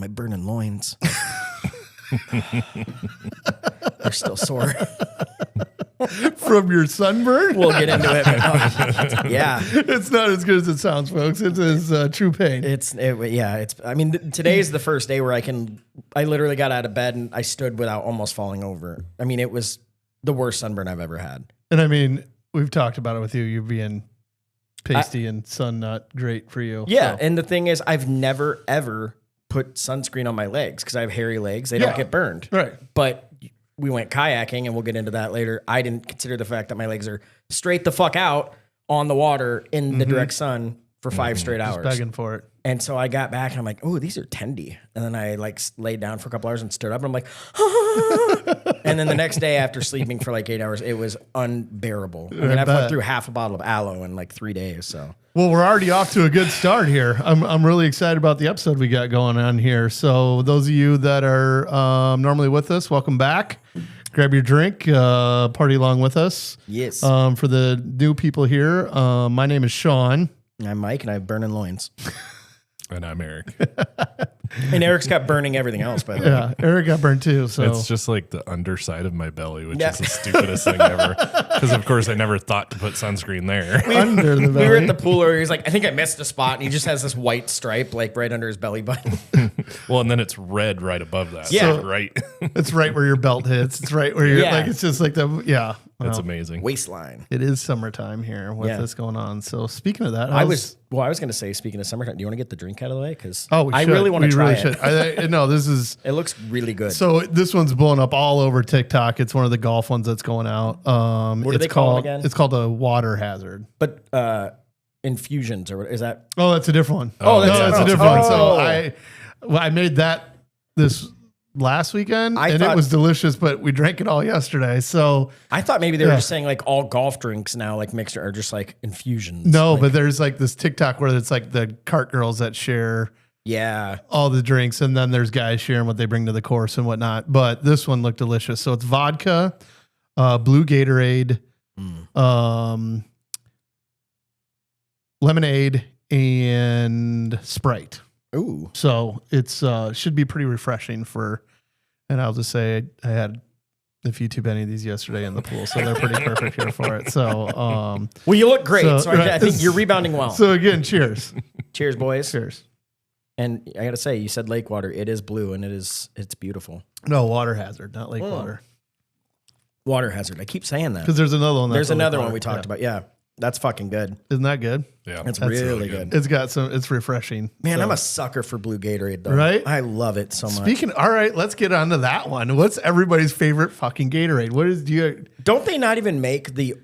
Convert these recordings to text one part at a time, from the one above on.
my burning loins. They're still sore. From your sunburn? We'll get into it. Yeah. It's not as good as it sounds, folks. It is true pain. I mean, today is the first day where I literally got out of bed and I stood without almost falling over. I mean, it was the worst sunburn I've ever had. And I mean, we've talked about it with you being pasty and sun not great for you. Yeah. So. And the thing is, I've never, ever put sunscreen on my legs because I have hairy legs. They don't get burned. Right. But we went kayaking, and we'll get into that later. I didn't consider the fact that my legs are straight the fuck out on the water in the direct sun for 5 straight hours. Just begging for it. And so I got back and I'm like, oh, these are tendy. And then I laid down for a couple hours and stood up and I'm like, and then the next day after sleeping for 8 hours, it was unbearable. I mean, I've went through half a bottle of aloe in 3 days. So, well, we're already off to a good start here. I'm really excited about the episode we got going on here. So those of you that are normally with us, welcome back. Grab your drink, party along with us. Yes. For the new people here, my name is Sean. I'm Mike, and I have burning loins. And I'm Eric. And Eric's got burning everything else, by the way. Yeah, Eric got burned too. So it's just like the underside of my belly, which is the stupidest thing ever. Because, of course, I never thought to put sunscreen there. under the belly. We were at the pool where he's like, I think I missed a spot, and he just has this white stripe right under his belly button. Well, and then it's red right above that. Yeah. So, right. It's right where your belt hits. It's right where you're Yeah. it's just like That's amazing. Waistline. It is summertime here with this going on. So speaking of that, I was going to say, speaking of summertime, do you want to get the drink out of the way? Because we I should. really want to try really it. No, this is. It looks really good. So this one's blowing up all over TikTok. It's one of the golf ones that's going out. What do they call it again? It's called a water hazard. But infusions, or is that? Oh, that's a different one. That's a different one. So Oh. I made that this last weekend, I and thought- it was delicious. But we drank it all yesterday. So I thought maybe they were just saying all golf drinks now, mixed, are just infusions. no, but there's this TikTok where it's the cart girls that share. Yeah. All the drinks, and then there's guys sharing what they bring to the course and whatnot. But this one looked delicious. So it's vodka, blue Gatorade, lemonade, and Sprite. Ooh. So it's should be pretty refreshing and I'll just say I had a few too many of these yesterday in the pool, so they're pretty perfect here for it. So well, you look great. So, right. I think you're rebounding well. So again, cheers. Cheers, boys. Cheers. And I got to say, you said lake water. It is blue, and it's beautiful. No, water hazard, not lake water. Water hazard. I keep saying that. Because there's another one. There's another one we talked about. Yeah. That's fucking good. Isn't that good? Yeah. That's really good. It's got it's refreshing. Man, So- I'm a sucker for blue Gatorade, though. Right? I love it so much. All right, let's get on to that one. What's everybody's favorite fucking Gatorade? Don't they not even make the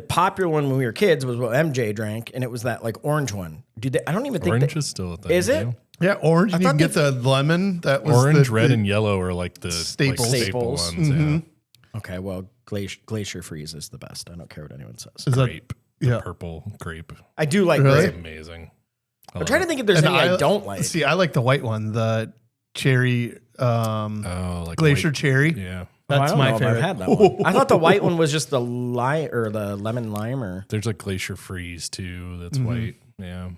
popular one when we were kids was what MJ drank, and it was that orange one. I don't even think Orange is still a thing. Is it? too. Yeah, orange. And you thought can get the lemon. That was Orange, the, red, the, and yellow are the Staples. staple Staples. ones. Mm-hmm. Yeah. Okay, well, Glacier Freeze is the best. I don't care what anyone says. Is that- Grape. The yeah. purple grape. I do like Really? grape. It's amazing. I'm trying to think if there's and any I don't like. See, I like the white one, the cherry, glacier white- cherry. Yeah. That's I don't my know if favorite. I've had that one. I thought the white one was just the lime or the lemon lime, or There's a glacier freeze too. That's Mm-hmm. white. Yeah.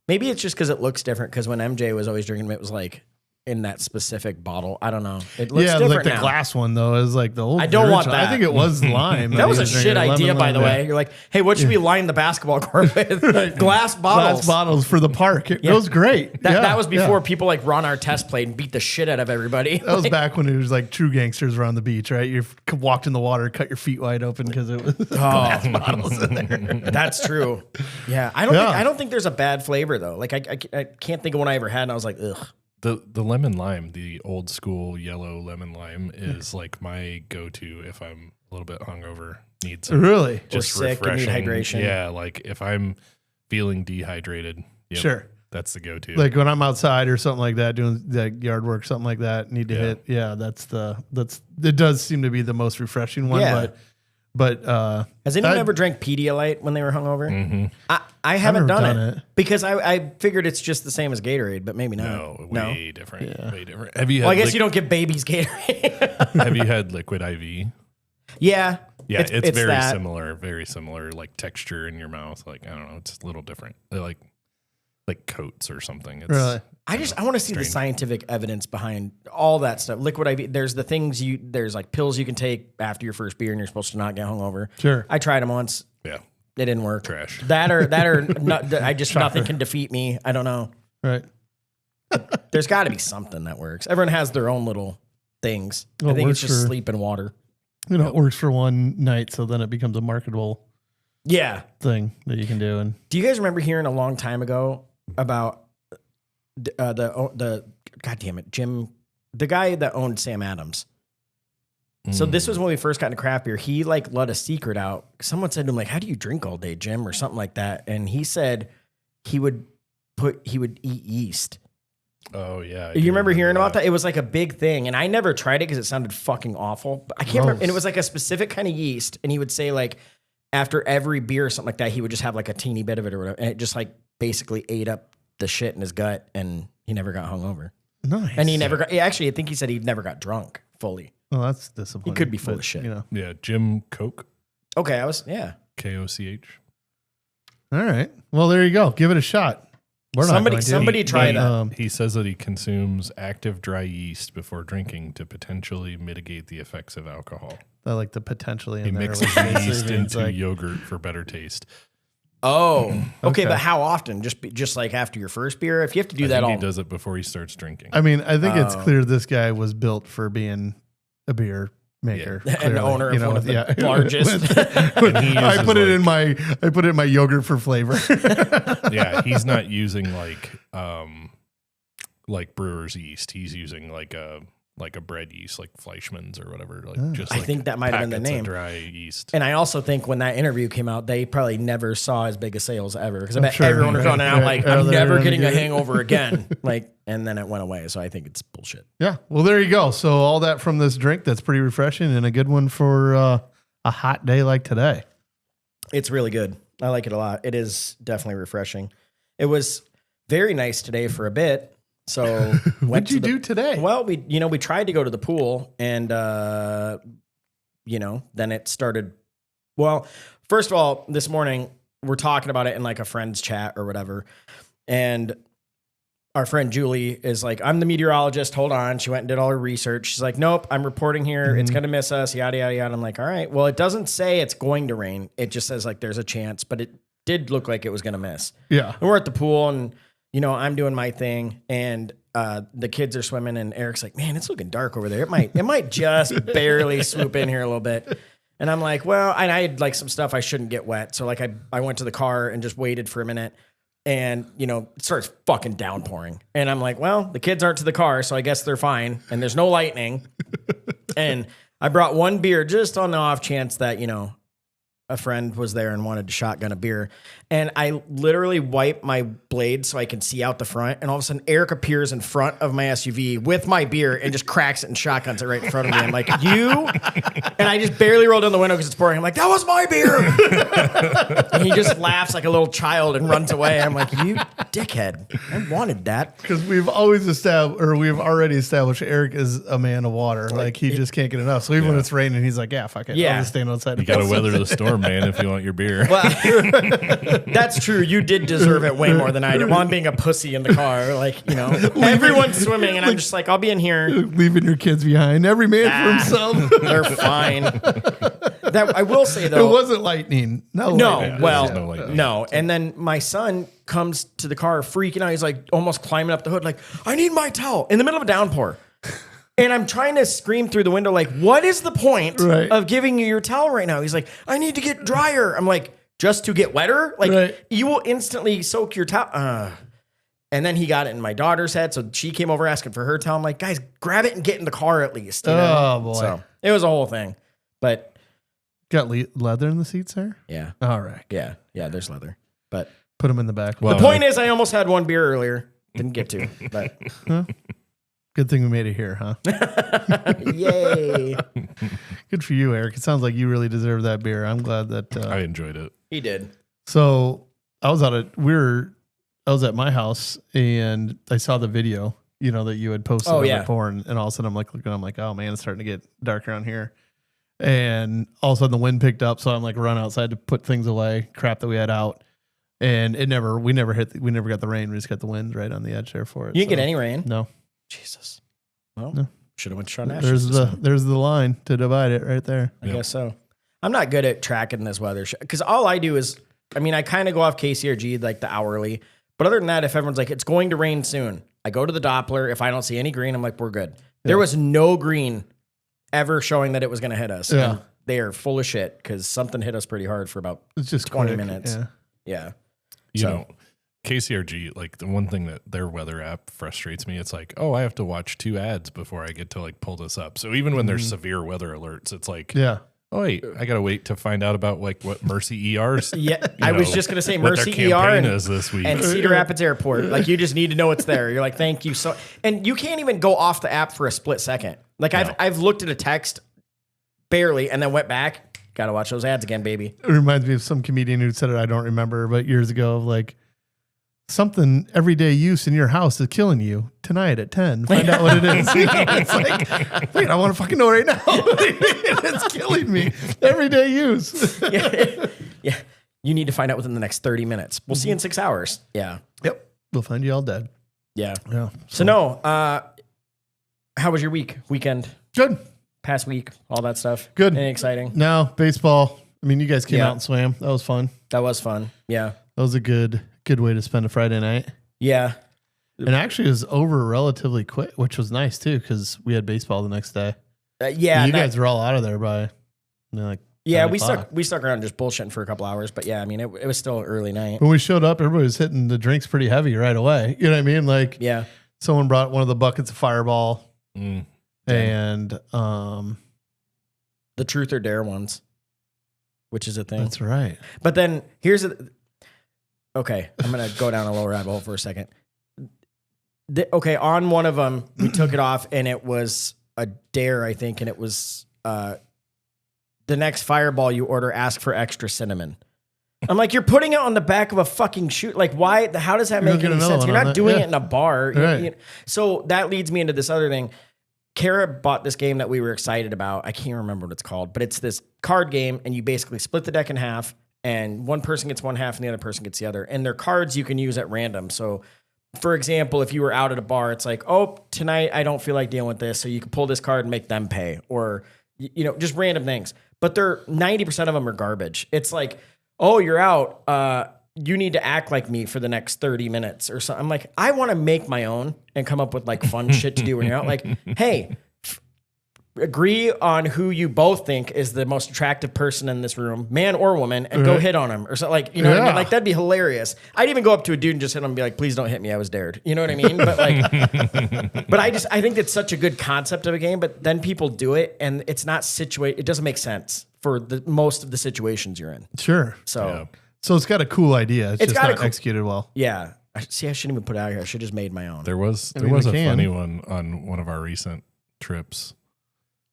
maybe it's just because it looks different. Because when MJ was always drinking it, was in that specific bottle. I don't know. It looks different like the now. glass one though is the old. I don't want original. that. I think it was lime. That was a he shit drinking, idea, lemon by the lime. way. You're like, hey, what should we line the basketball court with? Glass bottles. Glass bottles for the park. It was great. That was before people Ron Artest played and beat the shit out of everybody. That was back when it was true gangsters were on the beach, right? You walked in the water, cut your feet wide open because it was glass bottles in there. That's true. Yeah, I don't think there's a bad flavor though. I can't think of one I ever had, and I was like, ugh. The lemon lime, the old school yellow lemon lime, is my go-to if I'm a little bit hungover. Need some Really? Just sick and need hydration. Yeah, if I'm feeling dehydrated, Sure. that's the go-to. Like when I'm outside or something like that, doing yard work, something like that, need to hit. Yeah, it does seem to be the most refreshing one. Yeah. But Has anyone ever drank Pedialyte when they were hungover? Mm-hmm. I haven't never done done it it. because I figured it's just the same as Gatorade, but maybe not. no, way different. Yeah. Way different. Have you had Well, I guess you don't give babies Gatorade. have you had liquid IV? Yeah. Yeah, it's very that. similar, texture in your mouth. I don't know, it's a little different. like coats or something. It's Really? I want to see the scientific evidence behind all that stuff. Liquid IV. There's the things there's like pills you can take after your first beer and you're supposed to not get hungover. Sure. I tried them once. Yeah. It didn't work. Trash. That or not, nothing can defeat me. I don't know. Right. There's got to be something that works. Everyone has their own little things. Well, I think it's works just for- sleep and water. You know, it works for one night, so then it becomes a marketable Yeah. thing that you can do. And Do you guys remember hearing a long time ago about the God damn it, Jim, the guy that owned Sam Adams? So this was when we first got into craft beer. He like let a secret out. Someone said to him like, "How do you drink all day, Jim?" or something like that. And he said he would eat yeast. Oh yeah. You remember hearing about that? It was like a big thing, and I never tried it because it sounded fucking awful. But I can't remember. And it was like a specific kind of yeast, and he would say like after every beer or something like that, he would just have like a teeny bit of it or whatever, and it just like basically ate up the shit in his gut, and he never got hungover. nice. And he never got. Actually, I think he said he never got drunk fully. Well, that's disappointing. He could be full but, of shit. You know. Yeah, Jim Koch, Okay, Koch. All right. Well, there you go. Give it a shot. We're not going to. Somebody try that. He says that he consumes active dry yeast before drinking to potentially mitigate the effects of alcohol. I like the potentially in He there. mixes like, the yeast it's into like- yogurt for better taste. Oh, okay, Okay. but how often? Just like after your first beer? If you have to do I that think all, he does it before he starts drinking. I mean, I think it's Oh. clear this guy was built for being a beer maker. An clearly, owner you of know, one of the yeah. largest. And he I uses, put it like- in my yogurt for flavor. Yeah, he's not using like brewer's yeast. He's using like a bread yeast, like Fleischmann's or whatever. Like just I like think that might have been the packets of name. dry yeast. And I also think when that interview came out, they probably never saw as big a sales ever because I bet sure. everyone was running out like, Right. I'm They're never gonna getting a get it. hangover again. Like, and then it went away. So I think it's bullshit. Yeah. Well, there you go. So all that from this drink, that's pretty refreshing and a good one for a hot day like today. It's really good. I like it a lot. It is definitely refreshing. It was very nice today for a bit. So What'd you do today? Well, we tried to go to the pool and, then it started. Well, first of all, this morning we're talking about it in like a friend's chat or whatever. And our friend Julie is like, I'm the meteorologist. Hold on. She went and did all her research. She's like, nope, I'm reporting here. It's going to miss us. Yada, yada, yada. I'm like, all right. Well, it doesn't say it's going to rain. It just says like there's a chance, but it did look like it was going to miss. Yeah. And we're at the pool and, I'm doing my thing and the kids are swimming and Eric's like, man, it's looking dark over there. It might just barely swoop in here a little bit. And I'm like, well, and I had like some stuff I shouldn't get wet. So like I went to the car and just waited for a minute and, it starts fucking downpouring. And I'm like, well, the kids aren't to the car, so I guess they're fine. And there's no lightning. And I brought one beer just on the off chance that, a friend was there and wanted to shotgun a beer. And I literally wipe my blade so I can see out the front. And all of a sudden, Eric appears in front of my SUV with my beer and just cracks it and shotguns it right in front of me. I'm like, you? And I just barely roll down the window because it's pouring. I'm like, that was my beer. And he just laughs like a little child and runs away. I'm like, you dickhead. I wanted that. Because we've already established Eric is a man of water. Like he just can't get enough. So even when it's raining, he's like, yeah, fuck it. Yeah. I'll just stand outside. You got to weather the storm, man, if you want your beer. Well, that's true. You did deserve it way more than I did. Well, I'm being a pussy in the car. Like, everyone's swimming and I'm just like, I'll be in here. Leaving your kids behind. Every man for himself. They're fine. That I will say though. It wasn't lightning. No. No, lightning. well, there's no lightning. no. And then my son comes to the car freaking out. He's like almost climbing up the hood, like, I need my towel in the middle of a downpour. And I'm trying to scream through the window, like, what is the point Right. of giving you your towel right now? He's like, I need to get drier. I'm like, just to get wetter? Like, Right. you will instantly soak your towel. And then he got it in my daughter's head. So she came over asking for her towel. I'm like, guys, grab it and get in the car at least. Oh, boy. So it was a whole thing. But Got leather in the seats there? yeah, All right. yeah, there's leather. But Put them in the back. Well, the point is, I almost had one beer earlier. Didn't get to, but Good thing we made it here, huh? yay. Good for you, Eric. It sounds like you really deserve that beer. I'm glad that. I enjoyed it. He did. So I was I was at my house and I saw the video, that you had posted Oh, on yeah. before, and all of a sudden I'm like, oh man, it's starting to get dark around here. And all of a sudden the wind picked up, so I'm like run outside to put things away, crap that we had out. And we never got the rain. We just got the wind right on the edge there for it. You didn't get any rain? No. Jesus. Well, No. should have went to Sean Nash. There's the line to divide it right there. I guess so. I'm not good at tracking this weather because all I do is, I kind of go off KCRG, like the hourly. But other than that, if everyone's like, it's going to rain soon, I go to the Doppler. If I don't see any green, I'm like, we're good. There was no green ever showing that it was going to hit us. Yeah. And they are full of shit because something hit us pretty hard for about It's just 20 quick. minutes. Yeah. You know, KCRG, like the one thing that their weather app frustrates me, it's like, oh, I have to watch 2 ads before I get to like pull this up. So even when there's severe weather alerts, it's like, oh wait, I gotta wait to find out about like what Mercy ERs. Yeah, I was just gonna say what Mercy their ER campaign and, is this week. and Cedar Rapids Airport. Like you just need to know it's there. You're like, thank you so. And you can't even go off the app for a split second. Like I've looked at a text barely and then went back. Got to watch those ads again, baby. It reminds me of some comedian who said it. I don't remember, but years ago, like something everyday use in your house is killing you tonight at 10. Find out what it is. It's like, wait, I want to fucking know right now. It's killing me. Everyday use. Yeah. You need to find out within the next 30 minutes. We'll see you in 6 hours. Yeah. Yep. We'll find you all dead. Yeah. Yeah. So no, how was your weekend? Good. Past week, all that stuff. Good. Anything exciting? No, baseball. I mean, you guys came out and swam. That was fun. That was fun. Yeah. That was a good way to spend a Friday night. Yeah. And actually it was over relatively quick, which was nice too, because we had baseball the next day. Yeah. And you guys were all out of there by like yeah, 9 we o'clock. stuck around just bullshitting for a couple hours, but yeah, I mean, it was still an early night. When we showed up, everybody was hitting the drinks pretty heavy right away. You know what I mean? Like, yeah, someone brought one of the buckets of Fireball, Mm. and the Truth or Dare ones, which is a thing. That's right. But then okay, I'm gonna go down a lower rabbit hole for a second. Okay, on one of them, we took it off, and it was a dare, I think, and it was the next Fireball you order, ask for extra cinnamon. I'm like, you're putting it on the back of a fucking shoot. Like, why? How does that make any sense? You're not doing it in a bar. Right. So that leads me into this other thing. Kara bought this game that we were excited about. I can't remember what it's called, but it's this card game, and you basically split the deck in half, and one person gets one half, and the other person gets the other. And they're cards you can use at random. So, for example, if you were out at a bar, it's like, oh, tonight I don't feel like dealing with this, so you can pull this card and make them pay, or just random things. But 90% of them are garbage. It's like, oh, you're out. You need to act like me for the next 30 minutes or something. I'm like, I want to make my own and come up with like fun shit to do when you're out. Like, hey, agree on who you both think is the most attractive person in this room, man or woman, and go hit on him or something. Like, you know what I mean? Like, that'd be hilarious. I'd even go up to a dude and just hit him and be like, please don't hit me. I was dared. You know what I mean? But like, but I think it's such a good concept of a game, but then people do it and it's not it doesn't make sense for most of the situations you're in. Sure. So it's got a cool idea. It's just got not executed well. Yeah. See, I shouldn't even put it out here. I should have just made my own. There was a funny one on one of our recent trips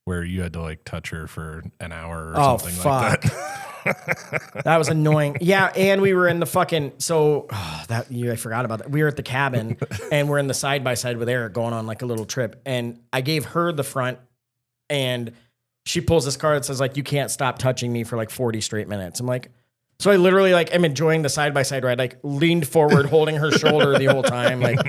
where you had to like touch her for an hour or something like that. That was annoying. Yeah, and we were in the fucking I forgot about that. We were at the cabin and we're in the side by side with Eric going on like a little trip, and I gave her the front, and she pulls this card that says like, you can't stop touching me for like 40 straight minutes. I'm like, so I literally like am enjoying the side by side ride, like leaned forward, holding her shoulder the whole time, like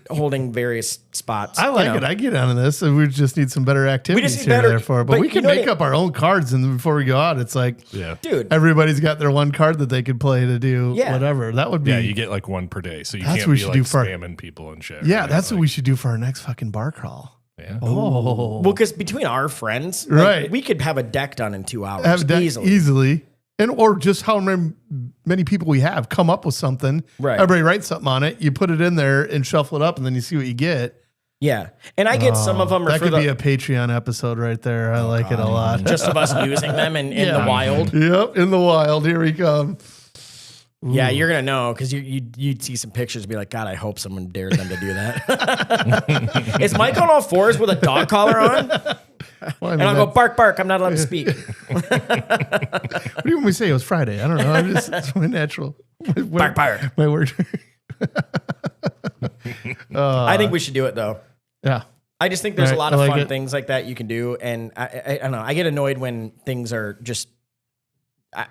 holding various spots. I like it. I get on this, and we just need some better activities there for it. But we can make up our own cards, and before we go out, it's like, dude, everybody's got their one card that they could play to do whatever. That would be you get like one per day, so you that's can't what be we like should do for spamming people and shit. Yeah, right? that's what we should do for our next fucking bar crawl. Yeah. Oh, well, because between our friends, right, we could have a deck done in 2 hours easily. And or just how many people we have come up with something. Right. Everybody writes something on it. You put it in there and shuffle it up, and then you see what you get. Yeah. And I get some of them. That could be a Patreon episode right there. I like it a lot. Just of us using them in the wild. Yep, in the wild. Here we come. Ooh. Yeah, you're going to know because you'd see some pictures and be like, God, I hope someone dared them to do that. Is Mike on all fours with a dog collar on? Well, and I'll go, bark, bark. I'm not allowed to speak. What do you want me to say? It was Friday. I don't know. It's my natural. Bark, bark. My word. I think we should do it, though. Yeah. I just think there's a lot of fun things like that you can do. And I don't know. I get annoyed when things are just,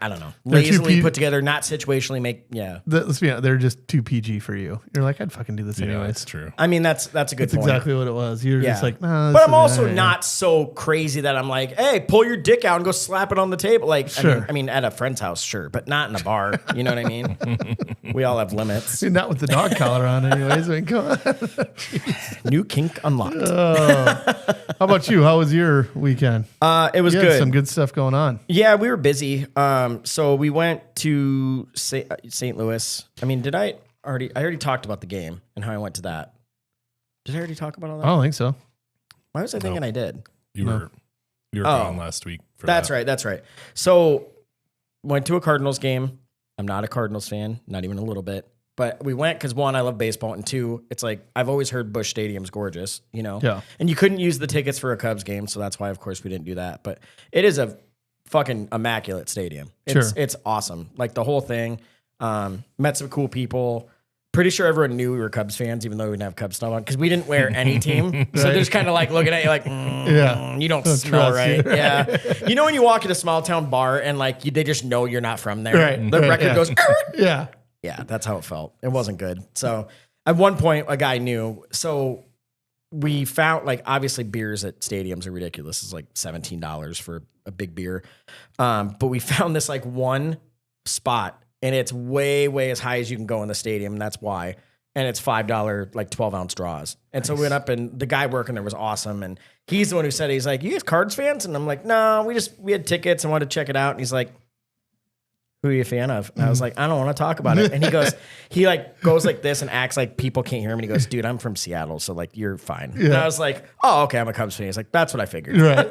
I don't know, lazily put together, not situationally make. Yeah, let's be honest, they're just too PG for you. You're like, I'd fucking do this anyway. That's true. I mean, that's a good point. That's exactly what it was. You're just like, nah. But I'm also not so crazy that I'm like, hey, pull your dick out and go slap it on the table. Like, I mean, at a friend's house, sure, but not in a bar. You know what I mean? We all have limits. Not with the dog collar on, anyways. I mean, come on. New kink unlocked. How about you? How was your weekend? It was good. Some good stuff going on. Yeah, we were busy. So we went to St. Louis. I mean, I already talked about the game and how I went to that. Did I already talk about all that? I don't think so. Why was I thinking I did? You were gone last week. That's right. So went to a Cardinals game. I'm not a Cardinals fan, not even a little bit. But we went because, one, I love baseball, and two, it's like I've always heard Busch Stadium's gorgeous, you know? Yeah. And you couldn't use the tickets for a Cubs game, so that's why, of course, we didn't do that. But it is a fucking immaculate stadium. It's awesome. Like, the whole thing. Met some cool people. Pretty sure everyone knew we were Cubs fans, even though we didn't have Cubs stuff on, because we didn't wear any team. Right. So they're just kind of like looking at you like, you don't smell right. You. Yeah. You know when you walk in a small town bar and like they just know you're not from there? Right. The record goes, yeah. Yeah, that's how it felt. It wasn't good. So at one point, a guy knew. So we found, like, obviously beers at stadiums are ridiculous. It's like $17 for a big beer. But we found this like one spot, and it's way, way as high as you can go in the stadium. And that's why. And it's $5, like 12-ounce straws. And so we went up, and the guy working there was awesome. And he's the one who said, he's like, you guys Cards fans? And I'm like, no, we had tickets and wanted to check it out. And he's like, who are you a fan of? And I was like, I don't want to talk about it. And he goes like this and acts like people can't hear him. And he goes, dude, I'm from Seattle, so like you're fine. Yeah. And I was like, oh, okay, I'm a Cubs fan. He's like, that's what I figured. Right.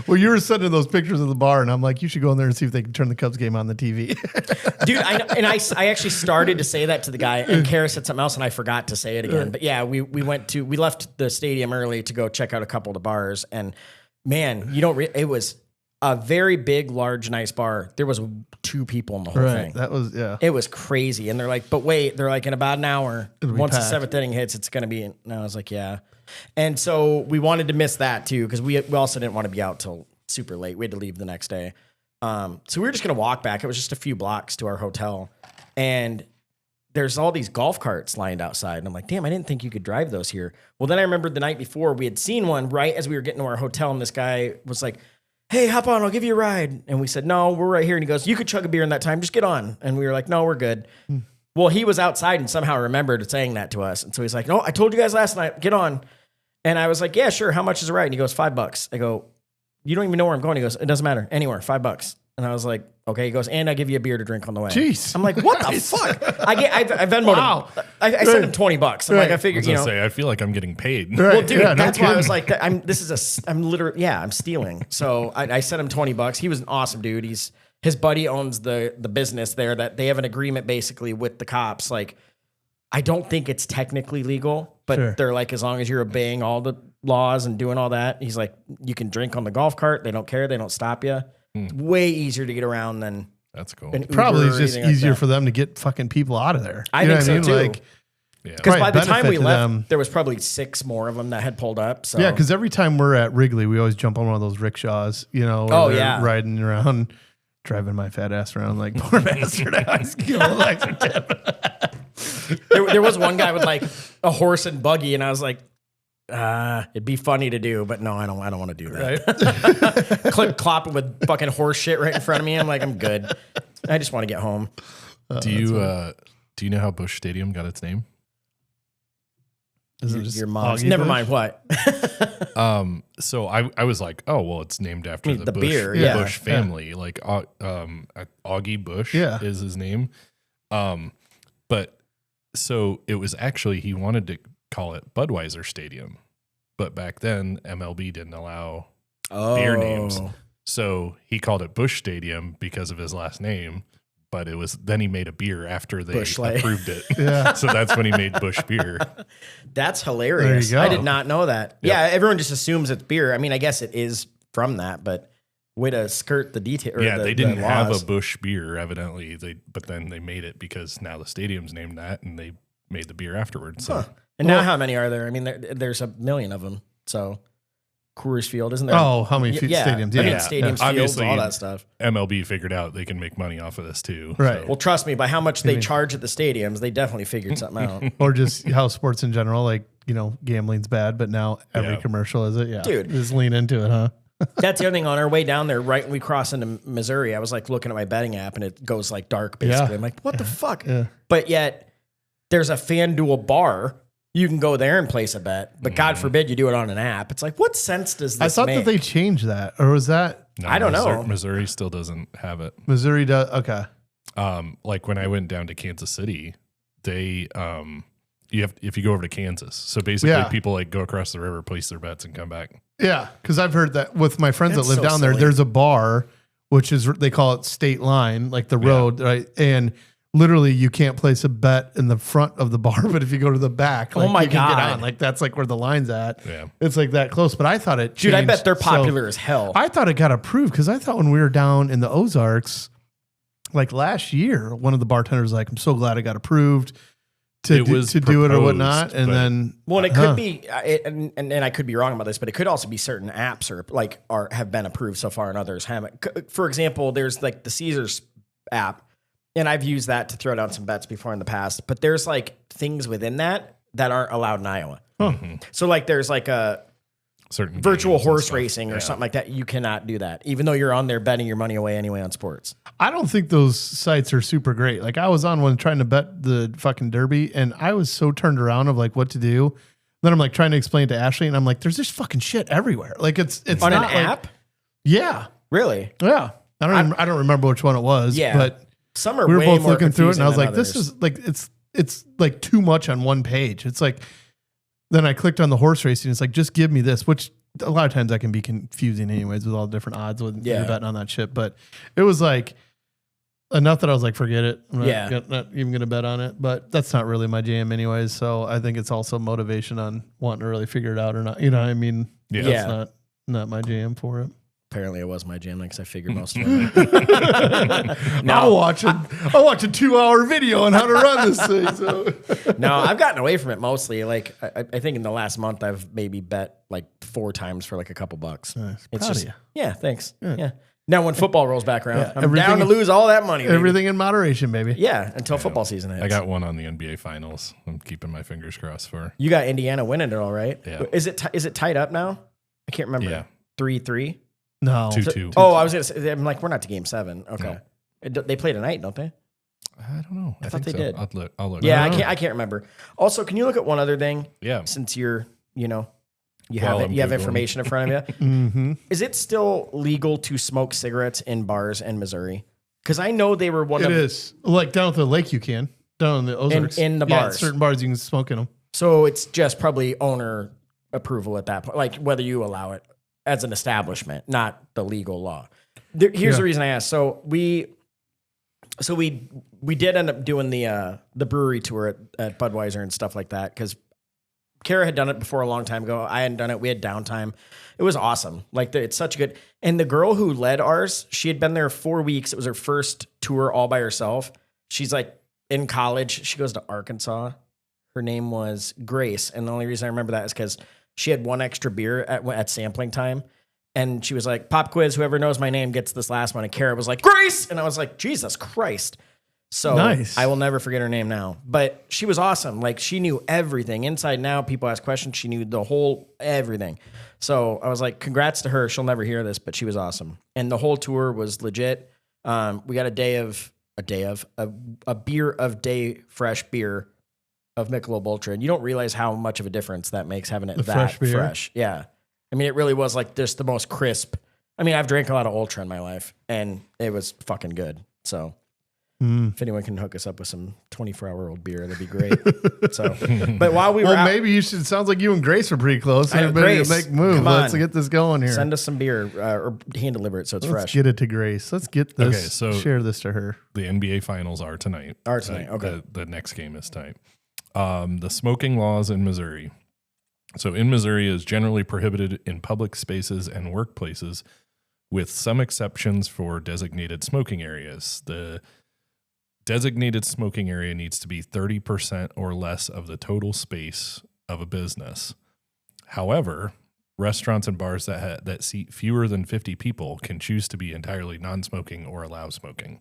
Well, you were sending those pictures of the bar, and I'm like, you should go in there and see if they can turn the Cubs game on the TV. Dude, I know, and I actually started to say that to the guy, and Kara said something else, and I forgot to say it again. But yeah, we left the stadium early to go check out a couple of the bars, and man, it was a very big, large, nice bar. There was 2 people in the whole thing. That was, It was crazy. And they're like, but wait, they're like, in about an hour, once the 7th inning hits, it's going to be, and I was like, yeah. And so we wanted to miss that too, because we also didn't want to be out till super late. We had to leave the next day. So we were just going to walk back. It was just a few blocks to our hotel. And there's all these golf carts lined outside. And I'm like, damn, I didn't think you could drive those here. Well, then I remembered the night before we had seen one right as we were getting to our hotel. And this guy was like, hey, hop on, I'll give you a ride. And we said, no, we're right here. And he goes, you could chug a beer in that time, just get on. And we were like, no, we're good. Well, he was outside and somehow remembered saying that to us. And so he's like, no, I told you guys last night, get on. And I was like, yeah, sure, how much is a ride? And he goes, $5. I go, you don't even know where I'm going. He goes, it doesn't matter, anywhere, $5. And I was like, okay. He goes, and I give you a beer to drink on the way. Jeez. I'm like, what the fuck? I Venmoed him. I sent him $20. I'm like, I figured, I feel like I'm getting paid. Right. Well, dude, that's why I was like, I'm stealing. So I sent him $20. He was an awesome dude. His buddy owns the business there that they have an agreement basically with the cops. Like, I don't think it's technically legal, but they're like, as long as you're obeying all the laws and doing all that, he's like, you can drink on the golf cart. They don't care. They don't stop you. It's way easier to get around than. That's cool. Probably it's just easier for them to get fucking people out of there. I think so too. Like, because by the time we left, there was probably 6 more of them that had pulled up. So. Yeah, because every time we're at Wrigley, we always jump on one of those rickshaws, riding around, driving my fat ass around like poor bastard. I always give him a extra tip. There was one guy with like a horse and buggy, and I was like, it'd be funny to do, but no, I don't want to do that. Right? Clopping with fucking horse shit right in front of me. I'm like, I'm good. I just want to get home. Do you know how Busch Stadium got its name? Your mom's. Never mind what. So I was like, oh well, it's named after the Busch, beer, Busch family. Like Augie Busch is his name. But so it was actually, he wanted to call it Budweiser Stadium, but back then MLB didn't allow beer names, so he called it Busch Stadium because of his last name. But then he made a beer after they approved it. So that's when he made Busch beer. That's hilarious. I did not know that. Yep. Yeah, everyone just assumes it's beer. I mean, I guess it is from that, but way to skirt the detail. Yeah, they didn't have a Busch beer, evidently. But then they made it because now the stadium's named that, and they made the beer afterwards. So. And now how many are there? I mean, there's a million of them. So Coors Field, isn't there? Oh, how many stadiums? I mean, Yeah. stadiums, fields, all that stuff. MLB figured out they can make money off of this too. Right. So. Well, trust me, by how much they charge at the stadiums, they definitely figured something out. Or just how sports in general, like, gambling's bad, but now every commercial is it. Yeah. Dude. Just lean into it, huh? That's the other thing. On our way down there, right when we cross into Missouri, I was like looking at my betting app and it goes like dark basically. Yeah. I'm like, what the fuck? Yeah. But yet there's a FanDuel bar. You can go there and place a bet, but God forbid you do it on an app. It's like, what sense does this I thought make? that they changed that, or was that No, I don't know. Missouri still doesn't have it. Missouri does? Okay. Like when I went down to Kansas City, they if you go over to Kansas. So basically people like go across the river, place their bets and come back. Yeah, because I've heard that with my friends That's that live so down there. silly. There's a bar, which is they call it state line, like the road, right? And literally, you can't place a bet in the front of the bar, but if you go to the back, like, my you can get God. on. Like that's like where the line's at. Yeah. It's like that close. But I thought it, Dude, I bet changed. they're So popular as hell. I thought it got approved because I thought when we were down in the Ozarks, like last year, one of the bartenders was like, "I'm so glad it got approved to do it or whatnot." And then, Well, and it could be, and I could be wrong about this, but it could also be certain apps have been approved so far and others haven't. For example, there's like the Caesars app, and I've used that to throw down some bets before in the past, but there's like things within that aren't allowed in Iowa. So like there's like a Certain virtual games and horse stuff. racing or Yeah. something like that. You cannot do that, even though you're on there betting your money away anyway on sports. I don't think those sites are super great. Like I was on one trying to bet the fucking Derby, and I was so turned around of like what to do. Then I'm like trying to explain to Ashley, and I'm like, "There's just fucking shit everywhere." Like it's On not an like- app? Yeah, Really? yeah. I don't remember which one it was. Yeah. but Some are we were way both more looking through it, and I was confusing like, than "This others. is like it's like too much on one page." It's like then I clicked on the horse racing. It's like just give me this, which a lot of times that can be confusing anyways with all the different odds when you're betting on that shit. But it was like enough that I was like, forget it. I'm not even going to bet on it. But that's not really my jam anyways. So I think it's also motivation on wanting to really figure it out or not. You know what I mean? Yeah. That's not my jam for it. Apparently it was my jam because I figured most of it. I'll watch a 2-hour video on how to run this thing. So No, I've gotten away from it mostly. Like I think in the last month I've maybe bet like 4 times for like a couple bucks. Nice. It's Proud just of you. yeah, thanks. Yeah. Now when football rolls back around, I'm everything- down to lose all that money. Baby. everything in moderation, baby. Yeah, until football season hits. I got one on the NBA finals. I'm keeping my fingers crossed for. You got Indiana winning it all right. Yeah. Is it tied up now? I can't remember. Yeah. 3-3. No. 2-2. Oh, I was gonna say. I'm like, we're not to game 7. Okay. They play tonight, don't they? I don't know. I thought think they so. did. I'll look. Yeah, I can't remember. Also, can you look at one other thing? Yeah. Since you While have I'm Googling. information in front of you. Mm-hmm. Is it still legal to smoke cigarettes in bars in Missouri? Because I know they were one It of is. Like down at the lake, you can. Down in the Ozarks. in the Yeah, bars. certain bars, you can smoke in them. So it's just probably owner approval at that point, like whether you allow it as an establishment, not the legal law. Here's the reason I asked. So we did end up doing the brewery tour at Budweiser and stuff like that because Kara had done it before a long time ago. I hadn't done it. We had downtime. It was awesome. Like it's such a good. And the girl who led ours, she had been there 4 weeks. It was her first tour all by herself. She's like in college. She goes to Arkansas. Her name was Grace, and the only reason I remember that is because she had one extra beer at sampling time. And she was like, pop quiz, whoever knows my name gets this last one. And Kara was like, Grace! And I was like, Jesus Christ. So Nice. I will never forget her name now. But she was awesome. Like she knew everything. Inside and out, people ask questions. She knew the whole everything. So I was like, congrats to her. She'll never hear this, but she was awesome. And the whole tour was legit. We got a beer of day fresh beer of Michelob Ultra. And you don't realize how much of a difference that makes having it The that fresh beer? fresh. Yeah. I mean, it really was like just the most crisp. I mean, I've drank a lot of Ultra in my life, and it was fucking good. So if anyone can hook us up with some 24-hour-old beer, that'd be great. So, but while we were out, Maybe you should. Sounds like you and Grace are pretty close. I know, Everybody Grace, make a move. come Let's on. get this going here. send us some beer or hand deliver it so it's Let's fresh. get it to Grace. Let's get this. Okay, so- share this to her. The NBA finals are tonight. Okay. The next game is tonight. The smoking laws in Missouri. So in Missouri, it is generally prohibited in public spaces and workplaces, with some exceptions for designated smoking areas. The designated smoking area needs to be 30% or less of the total space of a business. However, restaurants and bars that seat fewer than 50 people can choose to be entirely non-smoking or allow smoking.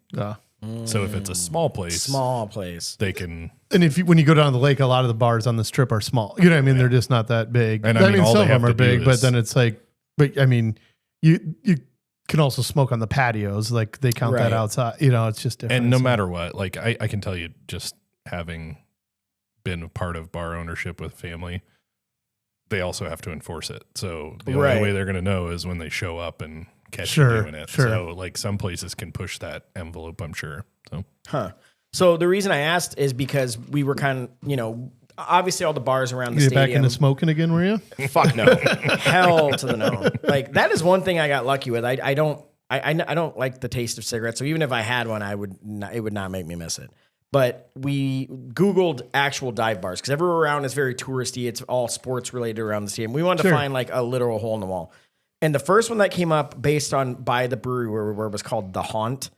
So if it's a small place, they can. And when you go down to the lake, a lot of the bars on the strip are small. You know what I mean? They're just not that big. And I mean some of them are big, but then it's like, but I mean, you can also smoke on the patios. Like they count that outside. You know, it's just different. And no matter what, like I can tell you, just having been a part of bar ownership with family, they also have to enforce it. So the only way they're going to know is when they show up and catch you doing it. So like some places can push that envelope, I'm sure. So the reason I asked is because we were kind of, obviously all the bars around the stadium. Back into smoking again, were you? Fuck no. Hell to the no. Like that is one thing I got lucky with. I don't like the taste of cigarettes. So even if I had one, it would not make me miss it. But we Googled actual dive bars because everywhere around is very touristy. It's all sports related around the stadium. We wanted to find like a literal hole in the wall. And the first one that came up based on by the brewery where we were was called The Haunt.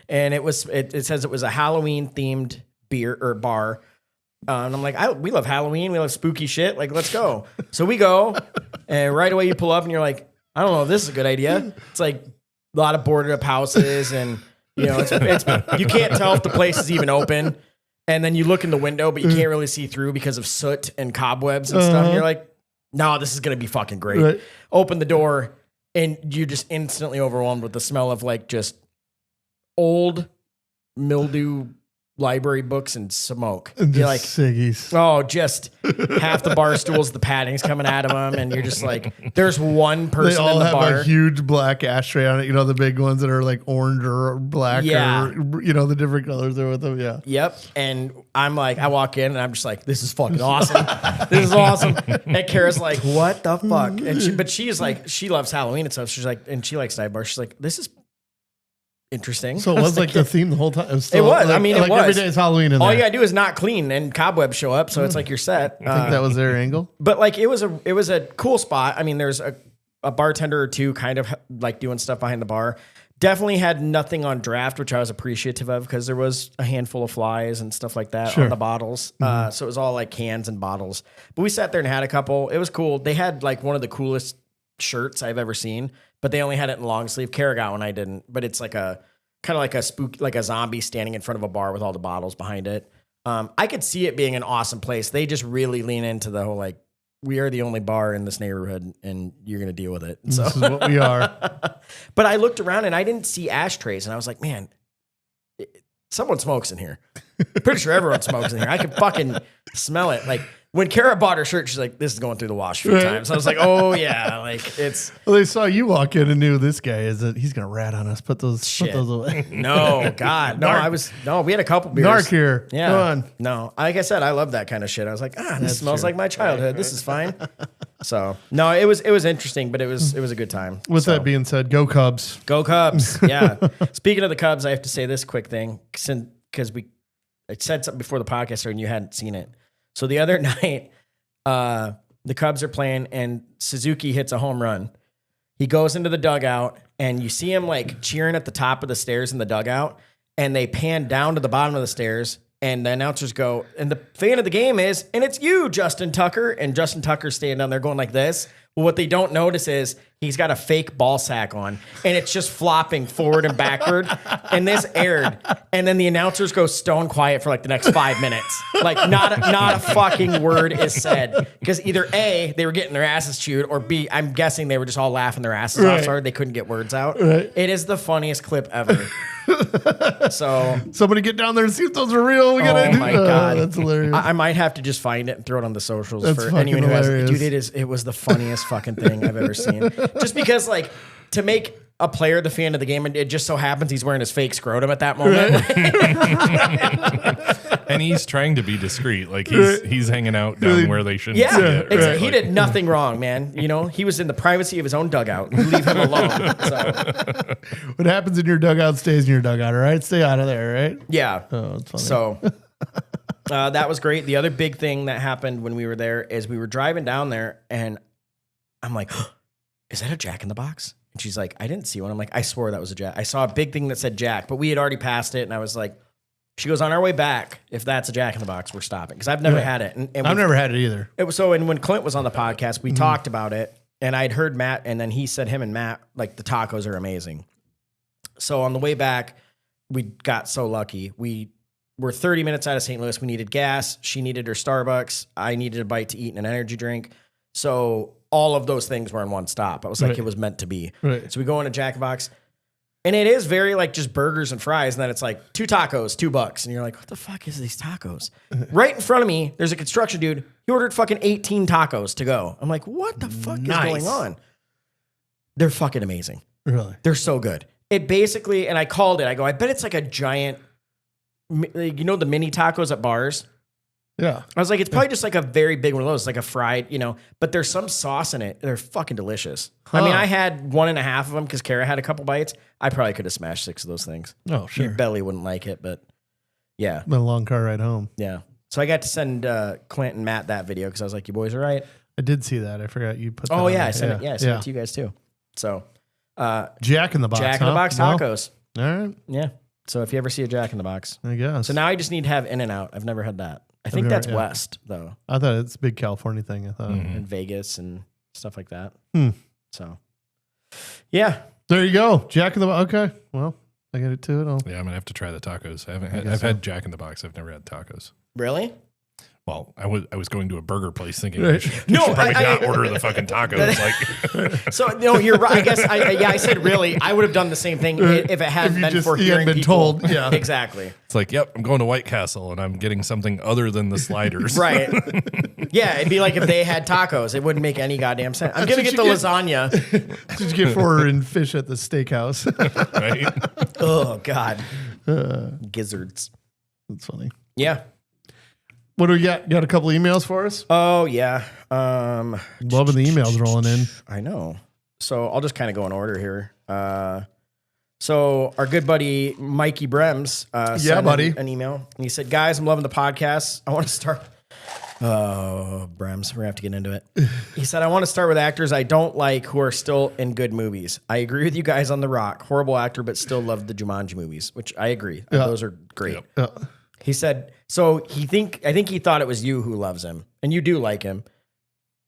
And it says it was a Halloween themed beer or bar. And I'm like, we love Halloween. We love spooky shit. Like, let's go. So we go and right away you pull up and you're like, I don't know if this is a good idea. It's like a lot of boarded up houses and it's you can't tell if the place is even open. And then you look in the window, but you can't really see through because of soot and cobwebs and stuff. And you're like, no, this is going to be fucking great. Right. Open the door and you're just instantly overwhelmed with the smell of like just old mildew library books and smoke. You're like, ciggies. Oh, just half the bar stools, the padding's coming out of them, and you're just like, there's one person in the bar. They all have a huge black ashtray on it. The big ones that are like orange or black or, the different colors are with them. Yeah. Yep. And I'm like, I walk in and I'm just like, this is fucking awesome. This is awesome. And Kara's like, what the fuck? And she's like, she loves Halloween and stuff. She's like, and she likes dive bars. She's like, this is interesting. So it was like the theme the whole time. It was. I mean, it was. Every day is Halloween in there. All you gotta do is not clean and cobwebs show up. So it's like you're set. I think that was their angle. But like, it was a cool spot. I mean, there's a bartender or two kind of like doing stuff behind the bar. Definitely had nothing on draft, which I was appreciative of because there was a handful of flies and stuff like that on the bottles. So it was all like cans and bottles. But we sat there and had a couple. It was cool. They had like one of the coolest shirts I've ever seen, but they only had it in long sleeve. Kara got one, I didn't. But it's like kind of like a spook, like a zombie standing in front of a bar with all the bottles behind it. I could see it being an awesome place. They just really lean into the whole like, we are the only bar in this neighborhood and you're going to deal with it. So. This is what we are. But I looked around and I didn't see ashtrays and I was like, man, someone smokes in here. Pretty sure everyone smokes in here. I could fucking smell it. Like when Kara bought her shirt, she's like, this is going through the wash a few times. So I was like, oh yeah, like it's. Well, they saw you walk in and knew this guy he's going to rat on us. Put those away. No, God. No, we had a couple beers. Narc here. Yeah. Go on. No, like I said, I love that kind of shit. I was like, this smells like my childhood. This is fine. So no, it was interesting, but it was a good time. With that being said, go Cubs. Go Cubs. Yeah. Speaking of the Cubs, I have to say this quick thing because I said something before the podcast started and you hadn't seen it. So the other night, the Cubs are playing and Suzuki hits a home run. He goes into the dugout and you see him like cheering at the top of the stairs in the dugout and they pan down to the bottom of the stairs and the announcers go, and the fan of the game is, and it's you, Justin Tucker. And Justin Tucker's standing down there going like this. Well, what they don't notice is he's got a fake ball sack on and it's just flopping forward and backward. And this aired. And then the announcers go stone quiet for like the next 5 minutes. Like not a fucking word is said. Because either A, they were getting their asses chewed, or B, I'm guessing they were just all laughing their asses off so hard they couldn't get words out. Right. It is the funniest clip ever. So somebody get down there and see if those are real. Oh my God. That's hilarious. I might have to just find it and throw it on the socials for anyone who has it. Dude, it was the funniest fucking thing I've ever seen. Just because, like, to make a player the fan of the game, and it just so happens he's wearing his fake scrotum at that moment. And he's trying to be discreet. Like, he's hanging out down where they shouldn't see it. He did nothing wrong, man. He was in the privacy of his own dugout. Leave him alone. So. What happens in your dugout stays in your dugout, all right? Stay out of there, right? Yeah. Oh, that's funny. So that was great. The other big thing that happened when we were there is we were driving down there, and I'm like, is that a Jack in the Box? And she's like, I didn't see one. I'm like, I swore that was a Jack. I saw a big thing that said Jack, but we had already passed it, and I was like, She goes, on our way back, if that's a Jack in the Box, we're stopping. Because I've never had it. And I've never had it either. It was and when Clint was on the podcast, we talked about it. And I'd heard Matt, and then he said him and Matt, like, the tacos are amazing. So on the way back, we got so lucky. We were 30 minutes out of St. Louis. We needed gas. She needed her Starbucks. I needed a bite to eat and an energy drink. So all of those things were in one stop. I was like, it was meant to be. Right. So we go into Jack in the Box. And it is very like just burgers and fries. And then it's like 2 tacos, $2. And you're like, what the fuck is these tacos? Right in front of me, there's a construction dude. He ordered fucking 18 tacos to go. I'm like, what the fuck is going on? They're fucking amazing. Really? They're so good. It basically, and I called it, I go, I bet it's like a giant, you know, the mini tacos at bars? Yeah. I was like, it's probably just like a very big one of those, like a fried, you know, but there's some sauce in it. They're fucking delicious. I mean, I had 1.5 of them because Kara had a couple bites. I probably could have smashed 6 of those things. Oh, sure. Your belly wouldn't like it, but yeah. Been a long car ride home. Yeah. So I got to send Clint and Matt that video because I was like, you boys are right. I did see that. I forgot you put that Oh, on yeah. there. I sent it. Yeah, I sent it to you guys too. So Jack in the Box. Jack in the Box tacos. All right. Yeah. So if you ever see a Jack in the Box. I guess. So now I just need to have In-N-Out. I've never had that. I think that's West, though. I thought it's a big California thing. I thought. In Vegas and stuff like that. So, yeah. There you go. Jack in the Box. Okay. Well, I get it too. Yeah, I'm going to have to try the tacos. I've had Jack in the Box. I've never had tacos. Really? Well, I was going to a burger place thinking I should probably not order the fucking tacos. Like, so no, you're right. I guess I said really. I would have done the same thing if it hadn't been for hearing been people. told. Yeah, exactly. It's like, yep, I'm going to White Castle and I'm getting something other than the sliders. Right. Yeah, it'd be like if they had tacos. It wouldn't make any goddamn sense. I'm gonna get the lasagna. Did you get for and fish at the steakhouse? Right. Oh God. Gizzards. That's funny. Yeah. What do we got? Got a couple emails for us? Oh yeah. Loving the emails rolling in. I know. So I'll just kind of go in order here. So our good buddy Mikey Brems sent an email, and he said, "Guys, I'm loving the podcast. I want to start." Oh, Brems, we're gonna have to get into it. He said, "I want to start with actors I don't like who are still in good movies. I agree with you guys on The Rock, horrible actor, but still love the Jumanji movies, which I agree. Yeah. Those are great." Yep. Yeah. He said, so I think he thought it was you who loves him, and you do like him.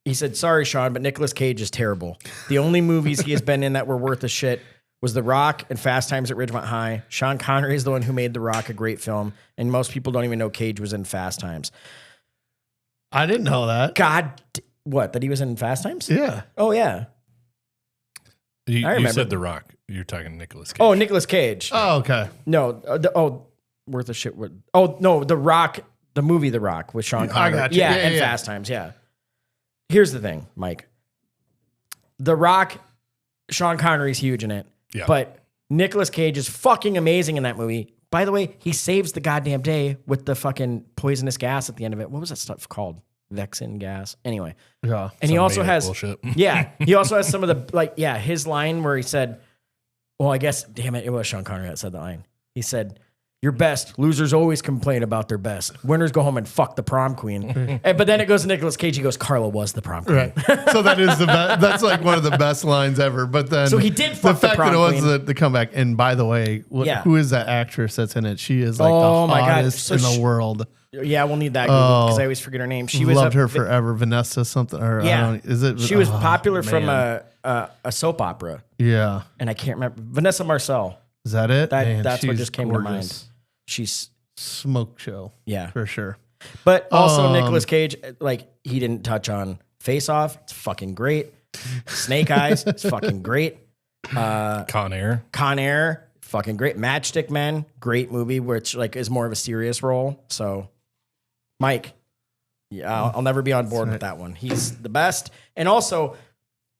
He said, sorry, Sean, but Nicolas Cage is terrible. The only movies he has been in that were worth a shit was The Rock and Fast Times at Ridgemont High. Sean Connery is the one who made The Rock a great film, and most people don't even know Cage was in Fast Times. I didn't know that. God, what, that he was in Fast Times? Yeah. Oh, yeah. You said The Rock. You're talking Nicolas Cage. Oh, Nicolas Cage. Oh, okay. No, worth a shit. Oh, no, The Rock, the movie The Rock with Sean Connery. I got you. Yeah, and Fast Times, yeah. Here's the thing, Mike. The Rock, Sean Connery's huge in it. Yeah. But Nicolas Cage is fucking amazing in that movie. By the way, he saves the goddamn day with the fucking poisonous gas at the end of it. What was that stuff called? Vexin gas. Anyway. Yeah. And he also has bullshit. Yeah. He also has some of the his line where he said, well, I guess, damn it was Sean Connery that said the line. He said, "Your best. Losers always complain about their best. Winners go home and fuck the prom queen." But then it goes to Nicolas Cage. He goes, "Carla was the prom queen." Right. So that is that's like one of the best lines ever. But then So he did fuck the fact prom that it was queen. the comeback. And by the way, who is that actress that's in it? She is like the hottest in the world. Yeah, we'll need that because I always forget her name. She loved her forever. Vanessa something. Or yeah, is it? She was popular from a soap opera. Yeah, and I can't remember Vanessa Marcel. Is that it? That's what just came to mind. She's smoke show. Yeah, for sure. But also Nicolas Cage, like he didn't touch on Face Off. It's fucking great. Snake Eyes. It's fucking great. Con Air, fucking great. Matchstick Men, great movie, which like is more of a serious role. So, Mike, yeah, I'll never be on board with that one. He's the best, and also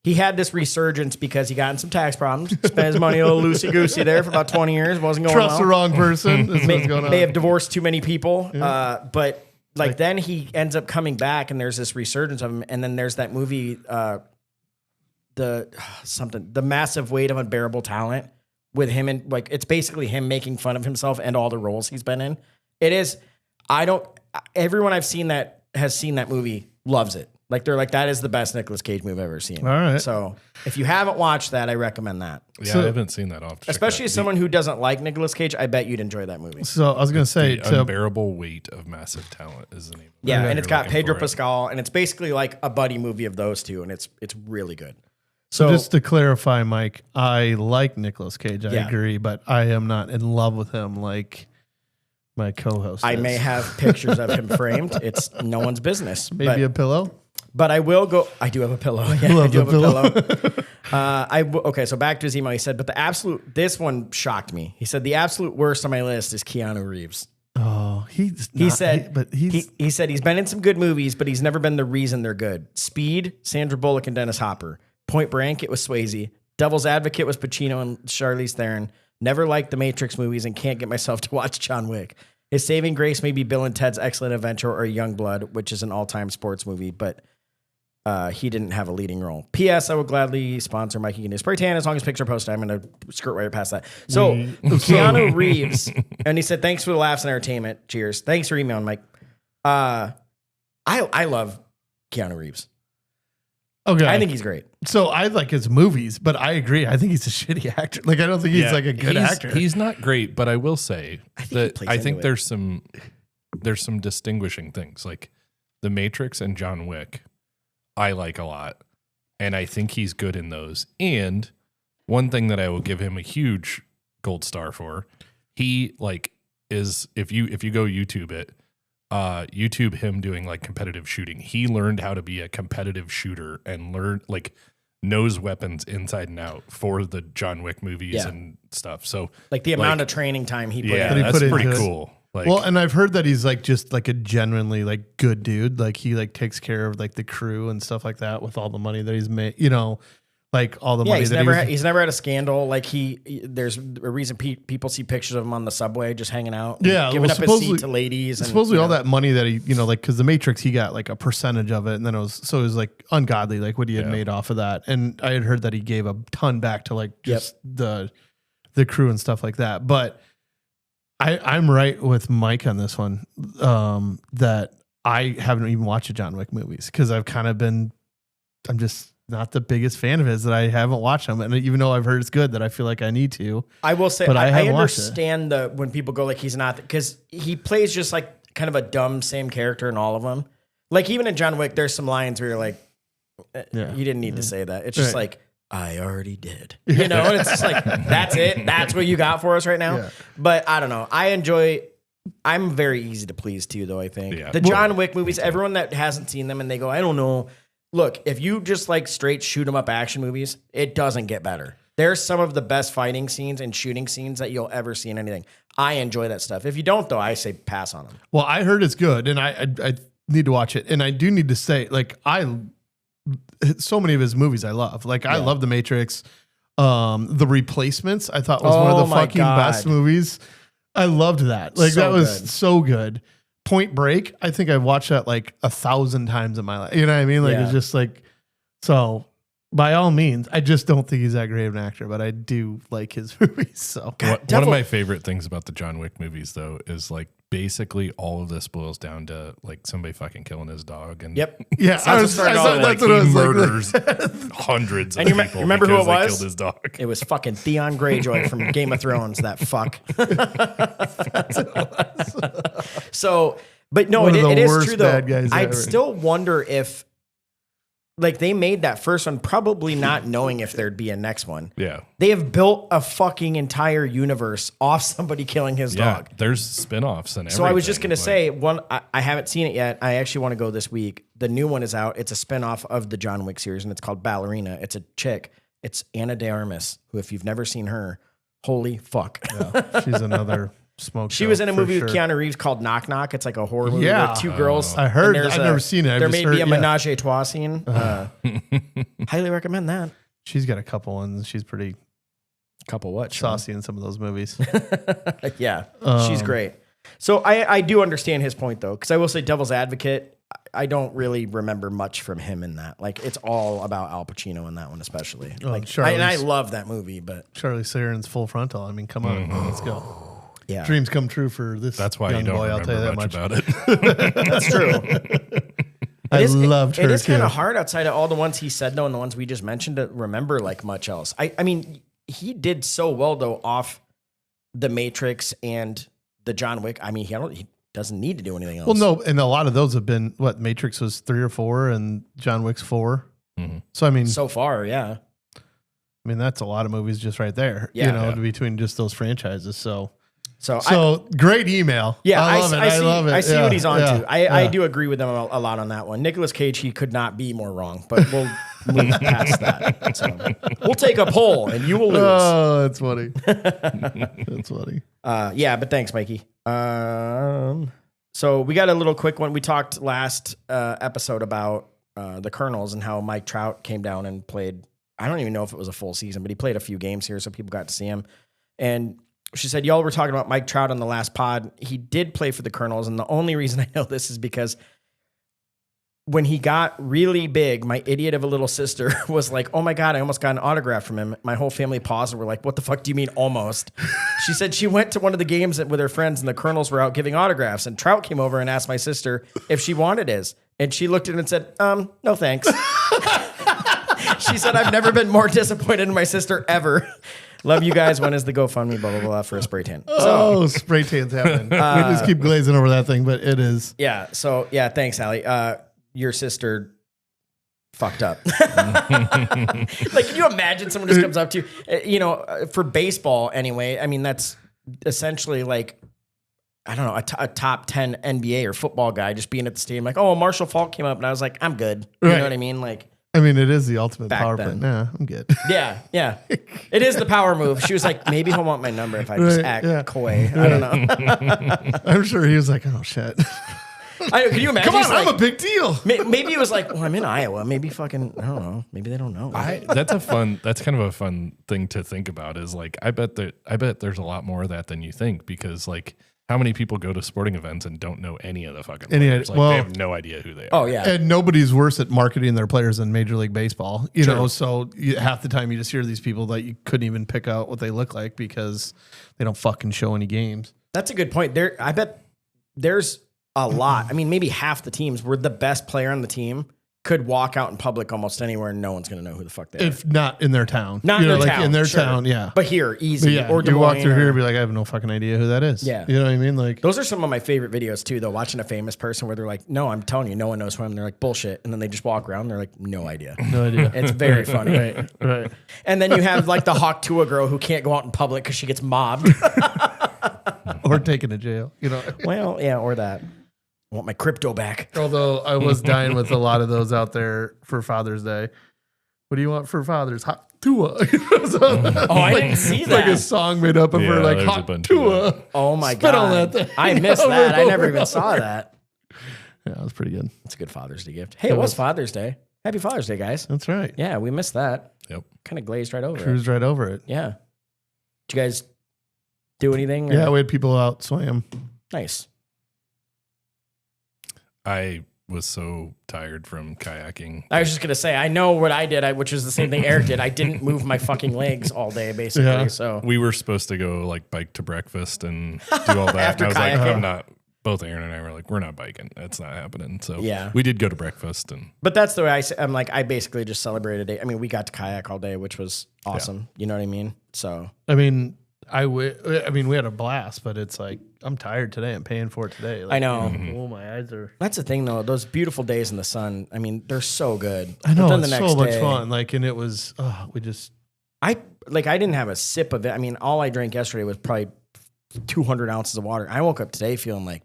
he had this resurgence because he got in some tax problems. Spent his money a little loosey goosey there for about 20 years. Wasn't going Trust the wrong person. May have divorced too many people, but like then he ends up coming back, and there's this resurgence of him, and then there's that movie, the Massive Weight of Unbearable Talent. With him and like it's basically him making fun of himself and all the roles he's been in. It is. Everyone I've seen that has seen that movie loves it. Like they're like, that is the best Nicolas Cage movie I've ever seen. All right. So if you haven't watched that, I recommend that. Yeah, so, I haven't seen that often. Especially as someone who doesn't like Nicolas Cage, I bet you'd enjoy that movie. So I was going to say, The Unbearable Weight of Massive Talent is the name. Yeah, and it's got Pedro Pascal, and it's basically like a buddy movie of those two, and it's really good. So just to clarify, Mike, I like Nicolas Cage. I agree, but I am not in love with him like my co-host I is. may have pictures of him framed. It's no one's business. Maybe a pillow? But I will go. I do have a pillow. Yeah, I do have a pillow. Okay, so back to his email. He said, but this one shocked me. He said, the absolute worst on my list is Keanu Reeves. Oh, he said he's been in some good movies, but he's never been the reason they're good. Speed, Sandra Bullock and Dennis Hopper. Point Blank, it was Swayze. Devil's Advocate was Pacino and Charlize Theron. Never liked the Matrix movies and can't get myself to watch John Wick. His saving grace may be Bill and Ted's Excellent Adventure or Youngblood, which is an all-time sports movie, but he didn't have a leading role. P.S. I would gladly sponsor Mikey Getting a spray tan as long as picture post. I'm going to skirt right past that. So Keanu Reeves, and he said, thanks for the laughs and entertainment. Cheers. Thanks for emailing, Mike. I love Keanu Reeves. Okay. I think he's great. So I like his movies, but I agree. I think he's a shitty actor. Like, I don't think he's like a good actor. He's not great, but I will say I think there's some distinguishing things. Like The Matrix and John Wick, I like a lot. And I think he's good in those. And one thing that I will give him a huge gold star for, he like is if you go YouTube it, YouTube him doing like competitive shooting. He learned how to be a competitive shooter and knows weapons inside and out for the John Wick movies and stuff. So like the amount of training time he put in. That's pretty cool. Like, well, and I've heard that he's like just like a genuinely like good dude. Like he like takes care of like the crew and stuff like that with all the money that he's made, like all the money he's never had a scandal. Like there's a reason people see pictures of him on the subway just hanging out, giving up his seat to ladies. And supposedly all that money that he, like because the Matrix, he got like a percentage of it, and then it was like ungodly, like what he had made off of that. And I had heard that he gave a ton back to like just the crew and stuff like that. But I'm right with Mike on this one, that I haven't even watched the John Wick movies because I'm just not the biggest fan of his, that I haven't watched them. And even though I've heard it's good, that I feel like I need to. I will say, but I understand when people go like he's not, because he plays just like kind of a dumb same character in all of them. Like even in John Wick, there's some lines where you're like, you didn't need to say that. It's just like, I already did. And it's just like, that's it. That's what you got for us right now. Yeah. But I don't know. I'm very easy to please too, though, I think. Yeah. The John Wick movies, everyone that hasn't seen them and they go, I don't know. Look, if you just like straight shoot 'em up action movies, it doesn't get better. There's some of the best fighting scenes and shooting scenes that you'll ever see in anything. I enjoy that stuff. If you don't, though, I say pass on them. Well, I heard it's good, and I need to watch it. And I do need to say, like, so many of his movies I love. Like, I love The Matrix. The Replacements, I thought was one of the fucking best movies. I loved that. Like, that was so good. Point Break, I think I've watched that like 1,000 times in my life. You know what I mean? Like it's just like, so by all means, I just don't think he's that great of an actor, but I do like his movies. So one of my favorite things about the John Wick movies, though, is like basically all of this boils down to like somebody fucking killing his dog. And that's what he murders hundreds of people. Remember who it was? Killed his dog. It was fucking Theon Greyjoy from Game of Thrones. That fuck. So, but no, it is true though. I'd still wonder if, like, they made that first one probably not knowing if there'd be a next one. Yeah. They have built a fucking entire universe off somebody killing his dog. There's spin-offs and everything. So I was just going to say, I haven't seen it yet. I actually want to go this week. The new one is out. It's a spin-off of the John Wick series, and it's called Ballerina. It's a chick. It's Ana de Armas, who, if you've never seen her, holy fuck. Yeah, she's another smoke. She was in a movie with Keanu Reeves called Knock Knock. It's like a horror movie with two girls. I heard. I've never seen it. There may be a menage a trois scene. Highly recommend that. She's got a couple ones. She's pretty what? Saucy in some of those movies. Yeah, she's great. So I do understand his point though, because I will say Devil's Advocate, I don't really remember much from him in that. Like, it's all about Al Pacino in that one, especially. And I love that movie, but Charlize Theron's Full Frontal. I mean, come on, let's go. Yeah, dreams come true for this. That's why young you don't boy, remember I'll tell you much that about it. That's true. I loved her. It is kind too. of hard outside of all the ones he said, though, and the ones we just mentioned to remember like much else. I mean, he did so well, though, off The Matrix and the John Wick. I mean, he doesn't need to do anything else. Well, no, and a lot of those have been, what, Matrix was 3 or 4 and John Wick's 4. Mm-hmm. So, I mean. So far, yeah. I mean, that's a lot of movies just right there, between just those franchises. So great email. Yeah, I love it. I love it. I see what he's on to. I do agree with him a lot on that one. Nicolas Cage, he could not be more wrong, but we'll move past that. So we'll take a poll and you will lose. Oh, that's funny. That's funny. Yeah, but thanks, Mikey. So we got a little quick one. We talked last episode about the Colonels and how Mike Trout came down and played. I don't even know if it was a full season, but he played a few games here, so people got to see him. And she said, y'all were talking about Mike Trout on the last pod. He did play for the Colonels, and the only reason I know this is because when he got really big, my idiot of a little sister was like, oh my God, I almost got an autograph from him. My whole family paused and were like, what the fuck do you mean almost? She said she went to one of the games with her friends, and the Colonels were out giving autographs, and Trout came over and asked my sister if she wanted his. And she looked at it and said, no thanks. She said, I've never been more disappointed in my sister ever. Love you guys. When is the GoFundMe, blah, blah, blah, for a spray tan? So, spray tan's happening. We just keep glazing over that thing, but it is. Yeah. So, yeah, thanks, Allie. Your sister fucked up. Like, can you imagine someone just comes up to you, for baseball anyway, I mean, that's essentially like, I don't know, a top 10 NBA or football guy just being at the stadium like, oh, Marshall Falk came up, and I was like, I'm good. You know what I mean? Like, I mean, it is the ultimate power play. Nah, I'm good. Yeah. It is the power move. She was like, maybe he'll want my number if I just act coy. I don't know. I'm sure he was like, oh, shit. Can you imagine? Come on, I'm a big deal. Maybe it was like, well, I'm in Iowa. Maybe fucking, I don't know. Maybe they don't know. That's kind of a fun thing to think about is like, I bet there's a lot more of that than you think, because like, how many people go to sporting events and don't know any of the fucking players? Like, they have no idea who they are. Oh, yeah. And nobody's worse at marketing their players than Major League Baseball. You know, so half the time you just hear these people that you couldn't even pick out what they look like because they don't fucking show any games. That's a good point. I bet there's a lot. I mean, maybe half the teams where the best player on the team could walk out in public almost anywhere and no one's going to know who the fuck they are. If not in their town. Not in their town. In their town, yeah. But here, easy. Yeah, or you walk through here and be like, I have no fucking idea who that is. Yeah. You know what I mean? Like, those are some of my favorite videos too, though, watching a famous person where they're like, no, I'm telling you, no one knows who I am. They're like, bullshit. And then they just walk around and they're like, no idea. No idea. It's very funny. Right. And then you have like the Hawk Tua girl who can't go out in public because she gets mobbed. Or taken to jail, you know? Well, yeah, or that. I want my crypto back. Although I was dying with a lot of those out there for Father's Day. What do you want for Father's? Hot Tua. I didn't see that. Like a song made up of her, like Hot Tua. Oh my God. On that thing. I missed that. I never even saw that. Yeah, it was pretty good. It's a good Father's Day gift. Hey, it was Father's Day. Happy Father's Day, guys. That's right. Yeah, we missed that. Yep. Kind of glazed right over Cruised right over it. Yeah. Did you guys do anything? Yeah, we had people out swam. Nice. I was so tired from kayaking. I was just going to say, I know what I did, which was the same thing Eric did. I didn't move my fucking legs all day, basically. Yeah. So we were supposed to go like bike to breakfast and do all that. After and I was kayaking. like, I'm not. Both Aaron and I were like, we're not biking. That's not happening. So yeah, we did go to breakfast. But that's the way I'm like, I basically just celebrated it. I mean, we got to kayak all day, which was awesome. Yeah. You know what I mean? So, I mean, we had a blast, but it's like, I'm tired today. I'm paying for it today. Like, I know. Oh, my eyes are. That's the thing, though. Those beautiful days in the sun. I mean, they're so good. I know. But then it's the next so much day, fun. Like, and it was. I didn't have a sip of it. I mean, all I drank yesterday was probably 200 ounces of water. I woke up today feeling like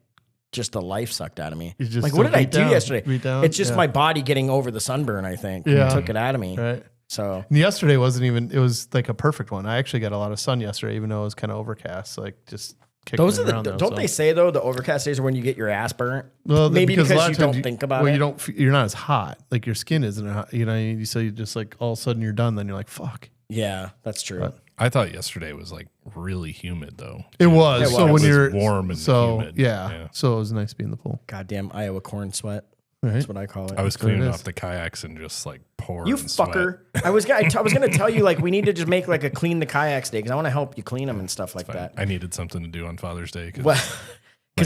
just the life sucked out of me. Like, what did I do yesterday? It's just my body getting over the sunburn, I think. Yeah. It took it out of me. Right. So and yesterday wasn't even, it was like a perfect one. I actually got a lot of sun yesterday, even though it was kind of overcast. Like just kicking those are around don't they say though, the overcast days are when you get your ass burnt? Well, maybe because you don't think about it. You're not as hot. Like your skin isn't hot, you know, so you just like all of a sudden you're done. Then you're like, fuck. Yeah, that's true. But I thought yesterday was like really humid though. It was. So when you're warm and humid. Yeah. So it was nice to be in the pool. Goddamn Iowa corn sweat. Right. That's what I call it. I was cleaning off the kayaks and just like pouring. You fucker! Sweat. I was gonna tell you like we need to just make like a clean the kayaks day because I want to help you clean them and stuff like that. I needed something to do on Father's Day because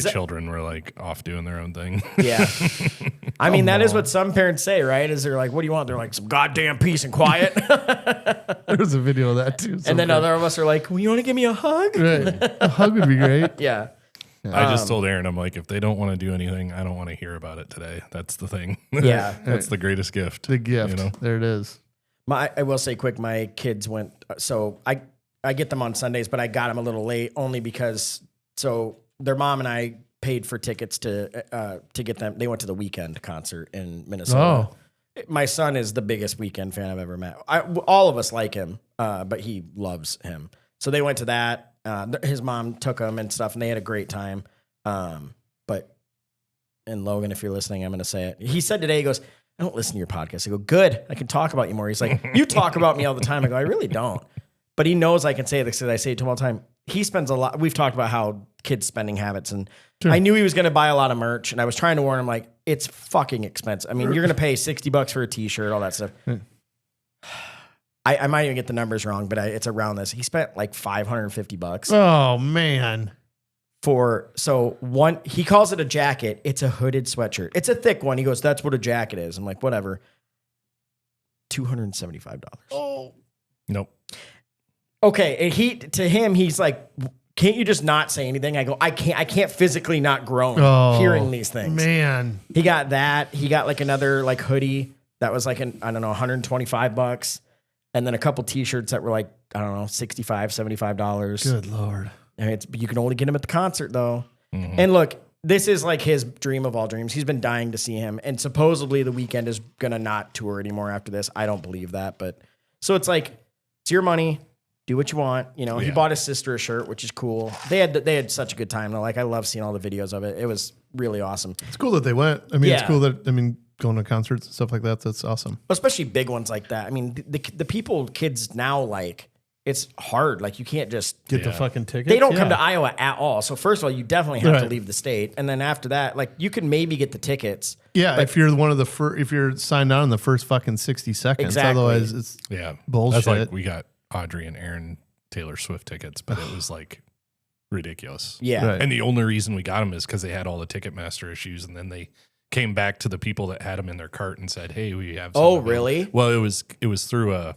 My children were like off doing their own thing. Yeah. I mean, that is what some parents say, right? Is they're like, what do you want? They're like, some goddamn peace and quiet. There's a video of that too. And then other of us are like, well, you want to give me a hug? Right. A hug would be great. Yeah. I just told Aaron, I'm like, if they don't want to do anything, I don't want to hear about it today. That's the thing. Yeah. That's the greatest gift. The gift. There it is. I will say quick, my kids went, so I get them on Sundays, but I got them a little late only because, so their mom and I paid for tickets to get them. They went to the Weeknd concert in Minnesota. Oh. My son is the biggest Weeknd fan I've ever met. All of us like him, but he loves him. So they went to that. His mom took him and stuff, and they had a great time. But, and Logan, if you're listening, I'm going to say it. He said today, he goes, I don't listen to your podcast. I go, good. I can talk about you more. He's like, you talk about me all the time. I go, I really don't. But he knows I can say this because I say it to him all the time. He spends a lot. We've talked about how kids' spending habits, and sure. I knew he was going to buy a lot of merch, and I was trying to warn him, like, it's fucking expensive. I mean, you're going to pay $60 for a T-shirt, all that stuff. I might even get the numbers wrong, but it's around this. He spent like $550. Oh man! He calls it a jacket. It's a hooded sweatshirt. It's a thick one. He goes, "That's what a jacket is." I'm like, whatever. $275. Oh, nope. Okay, and to him, he's like, "Can't you just not say anything?" I go, "I can't physically not groan hearing these things." Man, he got that. He got like another like hoodie that was like $125. And then a couple T-shirts that were like, I don't know, $65, $75. Good Lord. And you can only get them at the concert, though. Mm-hmm. And look, this is like his dream of all dreams. He's been dying to see him. And supposedly the Weeknd is going to not tour anymore after this. I don't believe that. But so it's like, it's your money. Do what you want. You know, He bought his sister a shirt, which is cool. They had such a good time. Though. Like, I love seeing all the videos of it. It was really awesome. It's cool that they went. I mean, it's cool that, going to concerts and stuff like that, that's awesome. Especially big ones like that. I mean, the kids now, like, it's hard. Like, you can't just get the fucking tickets. They don't come to Iowa at all. So first of all, you definitely have to leave the state. And then after that, like, you can maybe get the tickets. Yeah, if you're one of the if you're signed on in the first fucking 60 seconds. Exactly. Otherwise, it's bullshit. That's like we got Audrey and Aaron Taylor Swift tickets, but it was like ridiculous. Yeah. Right. And the only reason we got them is because they had all the Ticketmaster issues, and then they came back to the people that had them in their cart and said, "Hey, we have." Oh, really? Well, it was through a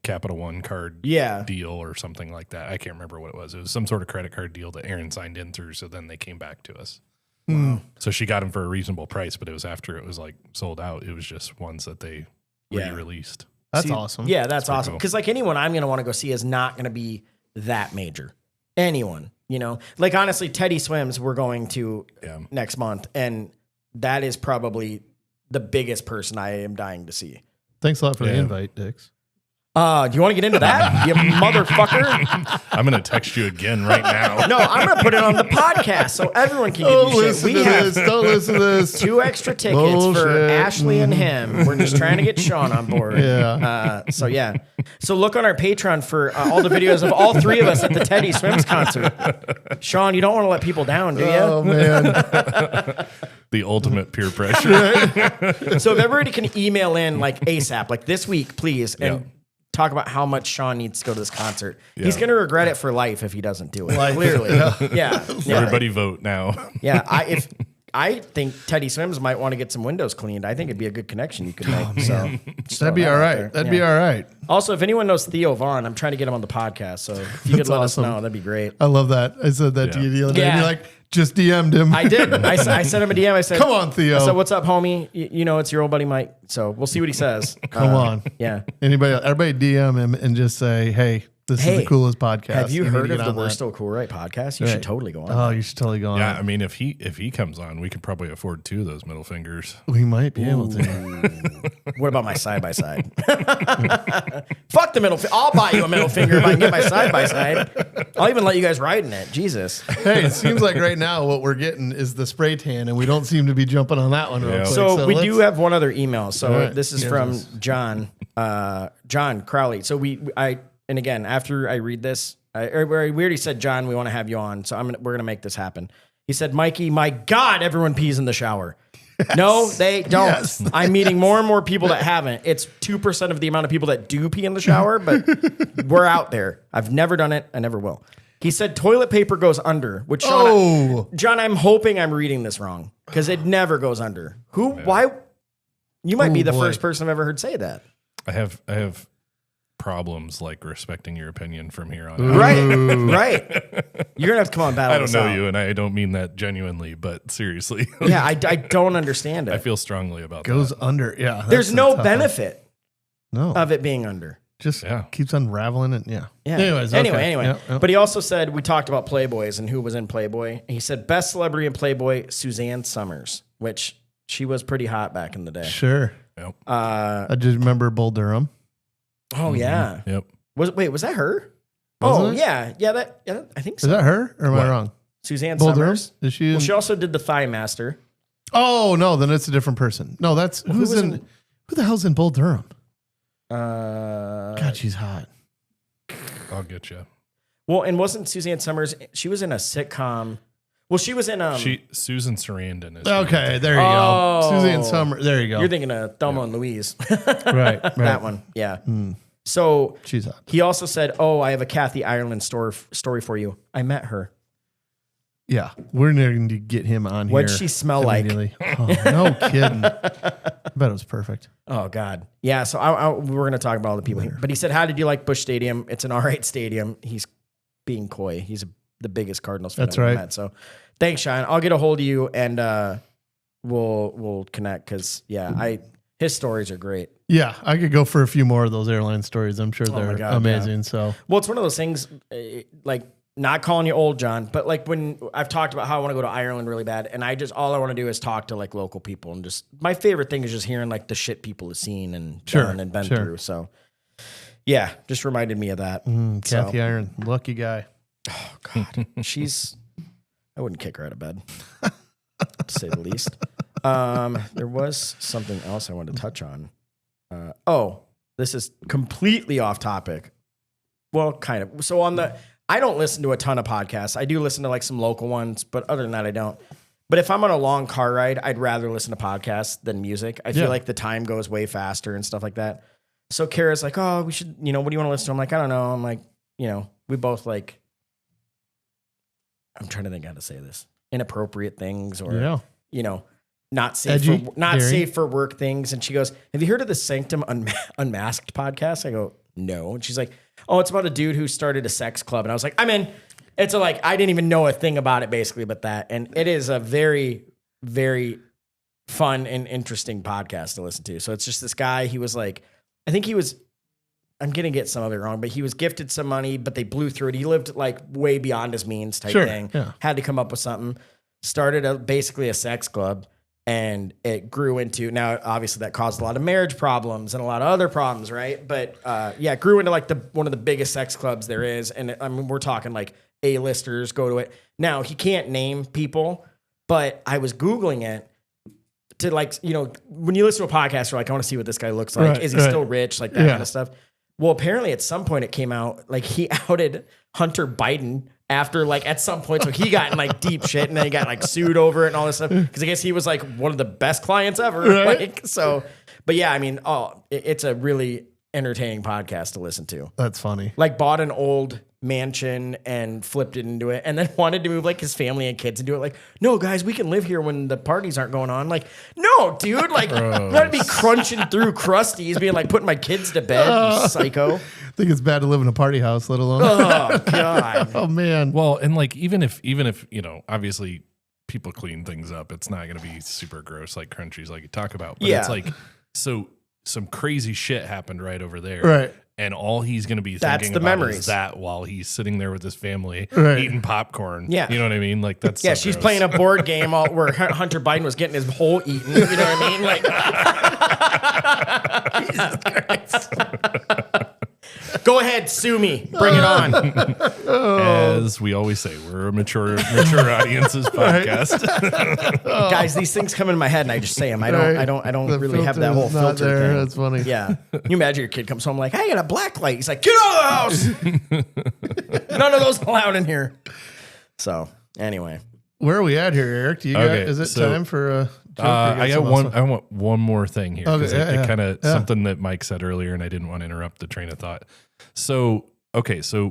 Capital One card deal or something like that. I can't remember what it was. It was some sort of credit card deal that Aaron signed in through. So then they came back to us. Wow. So she got them for a reasonable price, but it was after it was like sold out. It was just ones that they re-released. That's awesome. Yeah, that's awesome. Because like anyone I'm going to want to go see is not going to be that major. Anyone, like honestly, Teddy Swims we're going to next month, and that is probably the biggest person I am dying to see. Thanks a lot for the invite, Dix. Do you want to get into that, you motherfucker? I'm going to text you again right now. No, I'm going to put it on the podcast so everyone can give you shit. Don't listen to this. 2 extra tickets for Ashley and him. We're just trying to get Sean on board. Yeah. So look on our Patreon for all the videos of all 3 of us at the Teddy Swims concert. Sean, you don't want to let people down, do you? Oh, man. The ultimate peer pressure. So if everybody can email in like ASAP, like this week, please, and talk about how much Sean needs to go to this concert. Yeah. He's going to regret it for life if he doesn't do it. Clearly. Yeah. Everybody vote now. Yeah. I think Teddy Swims might want to get some windows cleaned. I think it'd be a good connection you could make. So that'd be all right. That'd be all right. Also, if anyone knows Theo Vaughn, I'm trying to get him on the podcast. So if you could let us know, that'd be great. I love that. I said that to you the other day. You're like, just DM'd him. I did. I sent him a DM. I said, come on, Theo. I said, what's up, homie? It's your old buddy Mike. So we'll see what he says. Come on. Yeah. Everybody DM him and just say, hey, this is the coolest podcast. Have you heard of the We're Still Cool Right podcast? You should totally go on. Oh, you should totally go on. Yeah, I mean, if he comes on, we could probably afford 2 of those middle fingers. We might be able to. What about my side-by-side? Fuck the middle finger. I'll buy you a middle finger if I can get my side-by-side. I'll even let you guys ride in it. Jesus. Hey, it seems like right now what we're getting is the spray tan, and we don't seem to be jumping on that one real quick. So we do have one other email. So this is from John Crowley. So and again, after I read this, we already said, John, we want to have you on. So we're going to make this happen. He said, Mikey, my God, everyone pees in the shower. Yes. No, they don't. Yes. I'm meeting more and more people that haven't. It's 2% of the amount of people that do pee in the shower, but we're out there. I've never done it. I never will. He said toilet paper goes under, which Sean, John, I'm hoping I'm reading this wrong because it never goes under. Why? You might be the first person I've ever heard say that. I have problems like respecting your opinion from here on out. Right. You're gonna have to come on battle. I don't know you, and I don't mean that genuinely, but seriously. Yeah, I don't understand it. I feel strongly about goes that. under. Yeah, there's no benefit of it being under. Just keeps unraveling it. Yeah. Anyways. Anyway. But he also said, we talked about Playboys and who was in Playboy. He said best celebrity in Playboy, Suzanne Summers, which she was pretty hot back in the day. Sure. Yep. I just remember Bull Durham. Oh yeah. Yep. Was that her? Wasn't it? Yeah. I think so. Is that her or am I wrong? Suzanne Bull Summers. Durham? Is she? Well, she also did the Thigh Master. Oh no, then it's a different person. No, that's who the hell's in Bull Durham? God, she's hot. I'll get you. Well, and wasn't Suzanne Summers? She was in a sitcom. Well, she was in Susan Sarandon. Okay, there you go. Suzanne Summers. There you go. You're thinking of Thelma and Louise. right. That one. Yeah. So she's hot. He also said, "Oh, I have a Kathy Ireland story for you. I met her." Yeah, we're going to get him on here. What'd she smell like? Oh, no kidding. I bet it was perfect. Oh, God. Yeah, so we're going to talk about all the people here. But he said, how did you like Busch Stadium? It's an all-right stadium. He's being coy. He's the biggest Cardinals fan I've ever met. So thanks, Sean. I'll get a hold of you, and we'll connect because, his stories are great. Yeah, I could go for a few more of those airline stories. I'm sure they're amazing. Yeah. So, well, it's one of those things, not calling you old, John, but like when I've talked about how I want to go to Ireland really bad, and all I want to do is talk to like local people, and just my favorite thing is just hearing like the shit people have seen and done and been through. So, yeah, just reminded me of that. Kathy Ireland, lucky guy. Oh God, I wouldn't kick her out of bed, to say the least. There was something else I wanted to touch on. This is completely off topic. Well, kind of. So I don't listen to a ton of podcasts. I do listen to like some local ones, but other than that, I don't. But if I'm on a long car ride, I'd rather listen to podcasts than music. I feel like the time goes way faster and stuff like that. So Kara's like, oh, we should, what do you want to listen to? I'm like, I don't know. I'm like, we both like, I'm trying to think how to say this. Inappropriate things or, not safe safe for work things. And she goes, have you heard of the Sanctum Unmasked podcast? I go, no. And she's like, oh, it's about a dude who started a sex club. And I was like, I'm in. It's I didn't even know a thing about it basically, but that. And it is a very, very fun and interesting podcast to listen to. So it's just this guy. He was like, I'm going to get some of it wrong, but he was gifted some money, but they blew through it. He lived like way beyond his means type thing. Yeah. Had to come up with something. Started basically a sex club. And it grew into, now obviously that caused a lot of marriage problems and a lot of other problems, right? But it grew into like one of the biggest sex clubs there is. And I mean, we're talking like A-listers go to it. Now he can't name people, but I was Googling it to when you listen to a podcast, you're like, I want to see what this guy looks like. Right, is he still rich? Like that kind of stuff. Well, apparently at some point it came out, like he outed Hunter Biden after at some point, so he got in deep shit, and then he got sued over it and all this stuff because I guess he was one of the best clients ever. Right. But yeah, I mean, it's a really entertaining podcast to listen to. That's funny. Bought an old mansion and flipped it into it, and then wanted to move his family and kids into it. No, guys, we can live here when the parties aren't going on. No, dude, I'm gonna be crunching through Krusties, being putting my kids to bed. You psycho. I think it's bad to live in a party house, let alone. Oh God. Oh man. Well, and even if obviously people clean things up, it's not going to be super gross like Crunchies like you talk about. But it's so some crazy shit happened right over there, right? And all he's going to be thinking about memories. Is that while he's sitting there with his family eating popcorn. Yeah. You know what I mean? That's so she's gross. Playing a board game where Hunter Biden was getting his whole eaten. You know what I mean? Jesus Christ. Go ahead, sue me. Bring it on. As we always say, we're a mature audiences podcast. Guys, these things come in my head and I just say them. I don't really have that whole filter there. thing. That's funny. Yeah. You imagine your kid comes home like, I got a black light. He's like, get out of the house. None of those allowed in here. So anyway. Where are we at here, Eric? Do you is it time for a joke? I want one more thing here. Okay, it kind of something that Mike said earlier, and I didn't want to interrupt the train of thought. So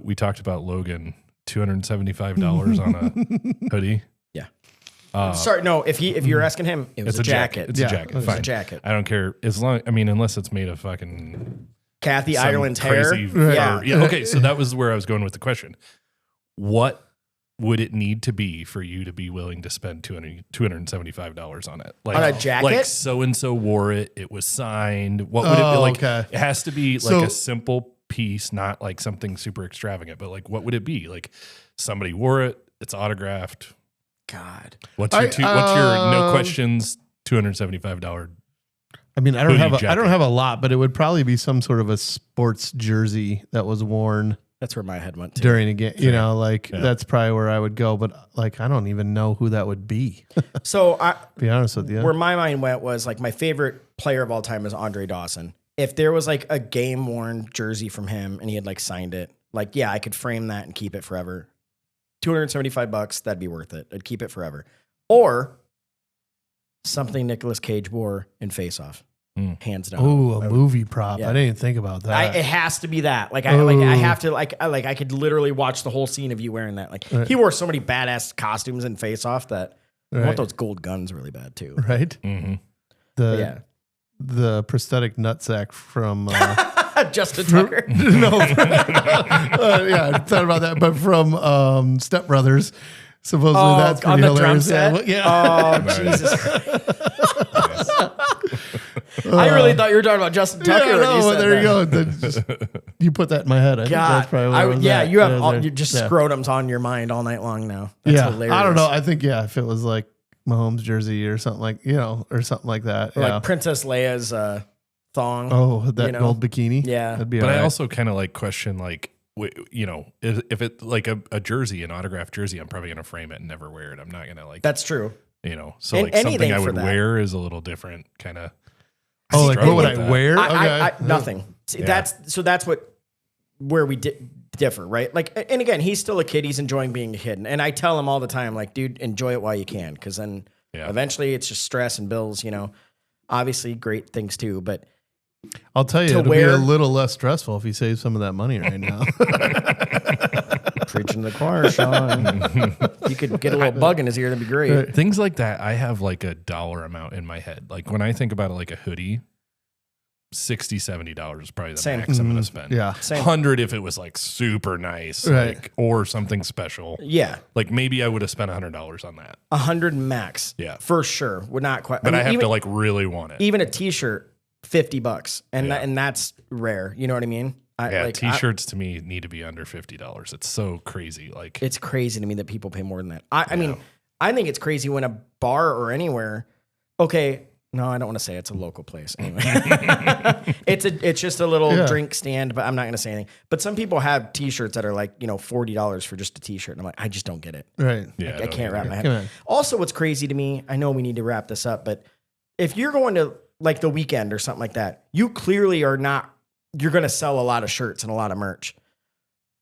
we talked about Logan $275 on a hoodie. Yeah. Sorry, no. If you're asking him, it was a jacket. It's a jacket. It's Fine. a jacket. I don't care as long. I mean, unless it's made of fucking Kathy Ireland's hair. Yeah. Okay. So that was where I was going with the question. What would it need to be for you to be willing to spend $275 on it? Like on a jacket? Like so-and-so wore it. It was signed. What would it be like? Okay. It has to be like a simple piece, not like something super extravagant, but like, what would it be? Like somebody wore it. It's autographed. God. What's your no questions $275? I mean, I don't have a lot, but it would probably be some sort of a sports jersey that was worn. That's where my head went to. During a game, that's probably where I would go. But like, I don't even know who that would be. So be honest with you, where my mind went was like my favorite player of all time is Andre Dawson. If there was like a game worn jersey from him and he had like signed it, like, yeah, I could frame that and keep it forever. $275, that'd be worth it. I'd keep it forever. Or something Nicolas Cage wore in Face Off. Hands down. Oh, a movie prop. Yeah. I didn't think about that. It has to be that. I have to I could literally watch the whole scene of you wearing that. Like he wore so many badass costumes in Face Off that I want those gold guns really bad too. Right. Mm-hmm. The prosthetic nutsack from Justin Tucker. No, I thought about that, but from Step Brothers. Supposedly that's pretty hilarious. Yeah. Oh, Jesus. I really thought you were talking about Justin Tucker. Yeah, no, there you go. You put that in my head. I think that's probably what it was you have you just scrotums on your mind all night long now. That's hilarious. I don't know. I think if it was like Mahomes jersey or something like or something like that, or like Princess Leia's thong. Oh, that gold bikini. Yeah, that'd be. But right. I also kind of like question like, if it like a jersey, an autographed jersey, I'm probably gonna frame it and never wear it. I'm not gonna like. That's true. So like something I would wear is a little different, kind of. Oh, like what would I wear? I nothing. See, that's where we differ, right? Like, and again, he's still a kid. He's enjoying being a kid, and I tell him all the time, like, dude, enjoy it while you can, because then eventually it's just stress and bills. Obviously great things too, but I'll tell you, it'll be a little less stressful if you save some of that money right now. Preaching to the choir, Sean. You could get a little bug in his ear, that'd be great. Things like that, I have like a dollar amount in my head. Like when I think about it, like a hoodie, $60, $70 is probably the max I'm going to spend. Yeah. $100 if it was like super nice, like, or something special. Yeah. Like maybe I would have spent $100 on that. $100 max. Yeah. For sure. Would not quite. But I have to like really want it. Even a t-shirt, $50. And that's rare. You know what I mean? T-shirts to me need to be under $50. It's so crazy. Like it's crazy to me that people pay more than that. I mean, I think it's crazy when a bar or anywhere. Okay, no, I don't want to say it's a local place. Anyway, it's just a little drink stand, but I'm not going to say anything. But some people have T-shirts that are like $40 for just a T-shirt, and I'm like, I just don't get it. Right? Yeah, I can't wrap my head. Also, what's crazy to me, I know we need to wrap this up, but if you're going to like the weekend or something like that, you clearly are not. You're going to sell a lot of shirts and a lot of merch.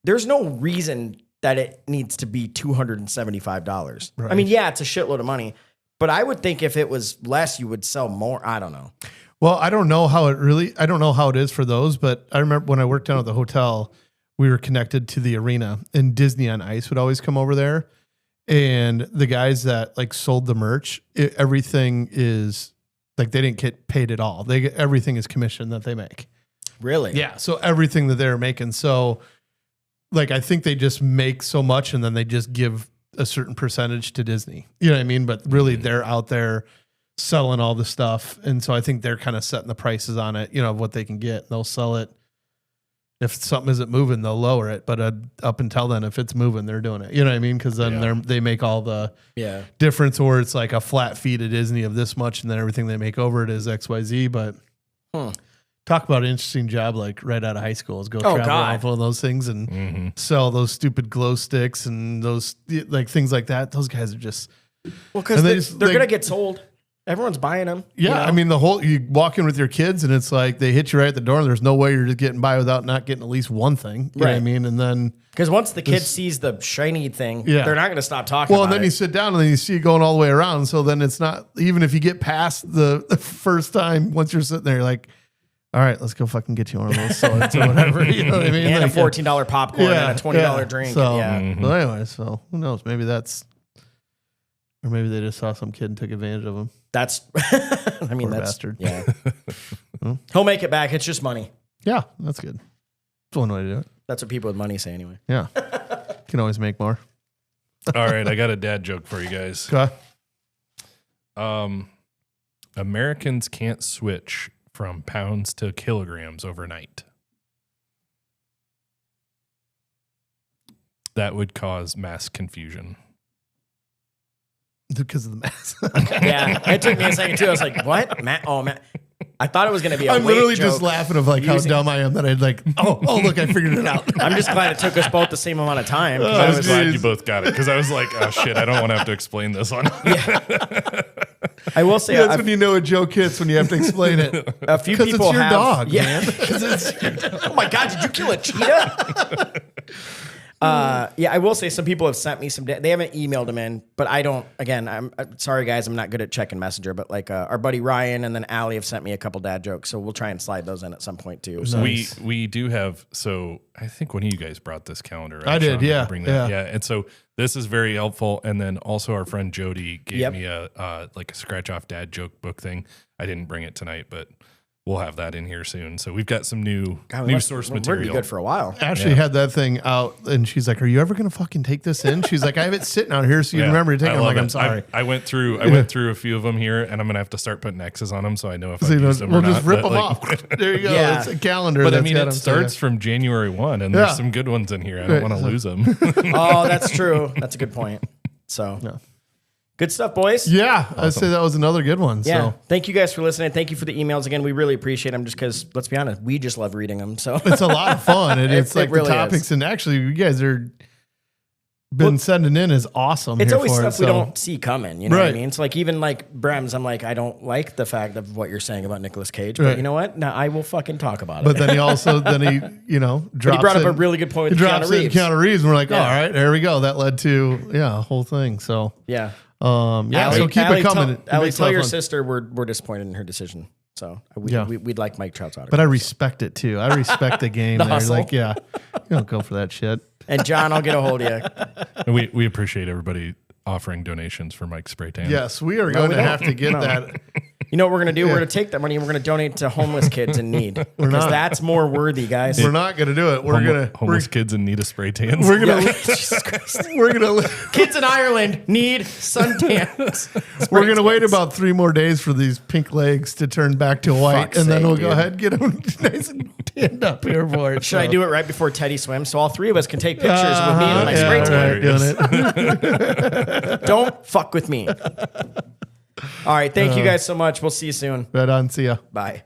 There's no reason that it needs to be $275. Right. I mean, it's a shitload of money, but I would think if it was less, you would sell more. I don't know. Well, I don't know how it is for those, but I remember when I worked down at the hotel, we were connected to the arena, and Disney on Ice would always come over there. And the guys that like sold the merch, everything is like, they didn't get paid at all. Everything is commission that they make. Really? Yeah. So everything that they're making. So like, I think they just make so much and then they just give a certain percentage to Disney. You know what I mean? But really they're out there selling all the stuff. And so I think they're kind of setting the prices on it, of what they can get. They'll sell it. If something isn't moving, they'll lower it. But up until then, if it's moving, they're doing it. You know what I mean? Because then they make all the difference, or it's like a flat fee to Disney of this much, and then everything they make over it is XYZ. But talk about an interesting job, like right out of high school, is go travel off all those things and sell those stupid glow sticks and those like things like that. Those guys are just because they're gonna get sold. Everyone's buying them. Yeah, I mean you walk in with your kids and it's like they hit you right at the door. And there's no way you're just getting by without not getting at least one thing. You know what I mean? And then because once the kid sees the shiny thing, they're not going to stop talking. Well, and then you sit down and then you see it going all the way around. So then it's not even if you get past the first time. Once you're sitting there, you're like, all right, let's go fucking get you one of those swords or whatever. You know what I mean? And like, a $14 popcorn and a $20 drink. So, yeah. Well, anyway, so who knows? Maybe that's, or maybe they just saw some kid and took advantage of him. That's, I mean, Poor that's, bastard. yeah. He'll make it back. It's just money. Yeah, that's good. That's one way to do it. That's what people with money say anyway. Yeah. Can always make more. All right, I got a dad joke for you guys. Okay. Americans can't switch from pounds to kilograms overnight. That would cause mass confusion. Because of the mass. Yeah. It took me a second too. I was like, what? Matt. I thought it was going to be a I'm weight literally joke. just laughing of like how dumb I am that I'd like, oh, look, I figured it out. I'm just glad it took us both the same amount of time. I was glad you both got it because I was like, oh shit, I don't want to have to explain this one. I will say, That's when you know a joke hits when you have to explain it. a few Because people it's your have. dog, Yeah. man. Oh my God, did you kill a cheetah? Yeah, I will say some people have sent me some. They haven't emailed them in, but I don't. Again, I'm sorry, guys. I'm not good at checking Messenger, but like our buddy Ryan and then Allie have sent me a couple dad jokes, so we'll try and slide those in at some point too. So. Nice. We do have. So I think one of you guys brought this calendar. Right, I did, Sean? yeah, Bring that. yeah. Yeah, and so this is very helpful. And then also our friend Jody gave me a like a scratch off dad joke book thing. I didn't bring it tonight, but we'll have that in here soon. So we've got some new source We're material. gonna be good for a while. Ashley had that thing out, and she's like, "Are you ever going to fucking take this in?" She's like, "I have it sitting out here, so you remember to take it." I'm like, "I'm sorry." I went through a few of them here, and I'm gonna have to start putting X's on them so I know if I use them we'll or not. just rip But, them like, off. There you go. Yeah. It's a calendar. But I that's mean, got it 'em, starts so from January 1, and Yeah. there's some good ones in here. I don't want to lose them. Oh, that's true. That's a good point. So, Yeah. good stuff, boys. yeah, I'd say that was another good one. Yeah. So Thank you guys for listening. Thank you for the emails again. We really appreciate them just because, let's be honest, we just love reading them. So it's a lot of fun, and it's It like really the topics, is. and actually, you guys are been sending in is awesome. it's here always for stuff it, we so. don't see coming. You know what I Right. mean? It's like even like Brems, I'm like, I don't like the fact of what you're saying about Nicolas Cage, but Right. you know what? Now I will fucking talk about But it. then he also But drops he brought up in- a really good point He with drops Keanu in Reeves. Keanu Reeves, and we're like, Yeah. all right, there we go. That led to a whole thing. So Yeah. so keep Allie, it coming. Allie, Makes tell it your fun. sister we're disappointed in her decision. So we'd like Mike Trout's autograph. But I respect it too. I respect the game. The there. hustle. Like, yeah, you don't go for that shit. And John, I'll get a hold of you. And we appreciate everybody offering donations for Mike's spray tan. Yes, we are going we to don't. have to get that. You know what we're gonna do? We're gonna take that money and we're gonna donate to homeless kids in need because not. that's more worthy, guys. We're not going to do it. Homeless kids in need of spray tans. We're gonna Jesus Christ. we're gonna Kids in Ireland need suntans. we're gonna wait about 3 more days for these pink legs to turn back to white, Fuck's and then sake, we'll go dude. ahead and get them nice and tanned up here for it. Should I do it right before Teddy swims so all three of us can take pictures with me and my spray tan? Doing it. Don't fuck with me. All right. Thank you guys so much. We'll see you soon. Right on. See ya. Bye.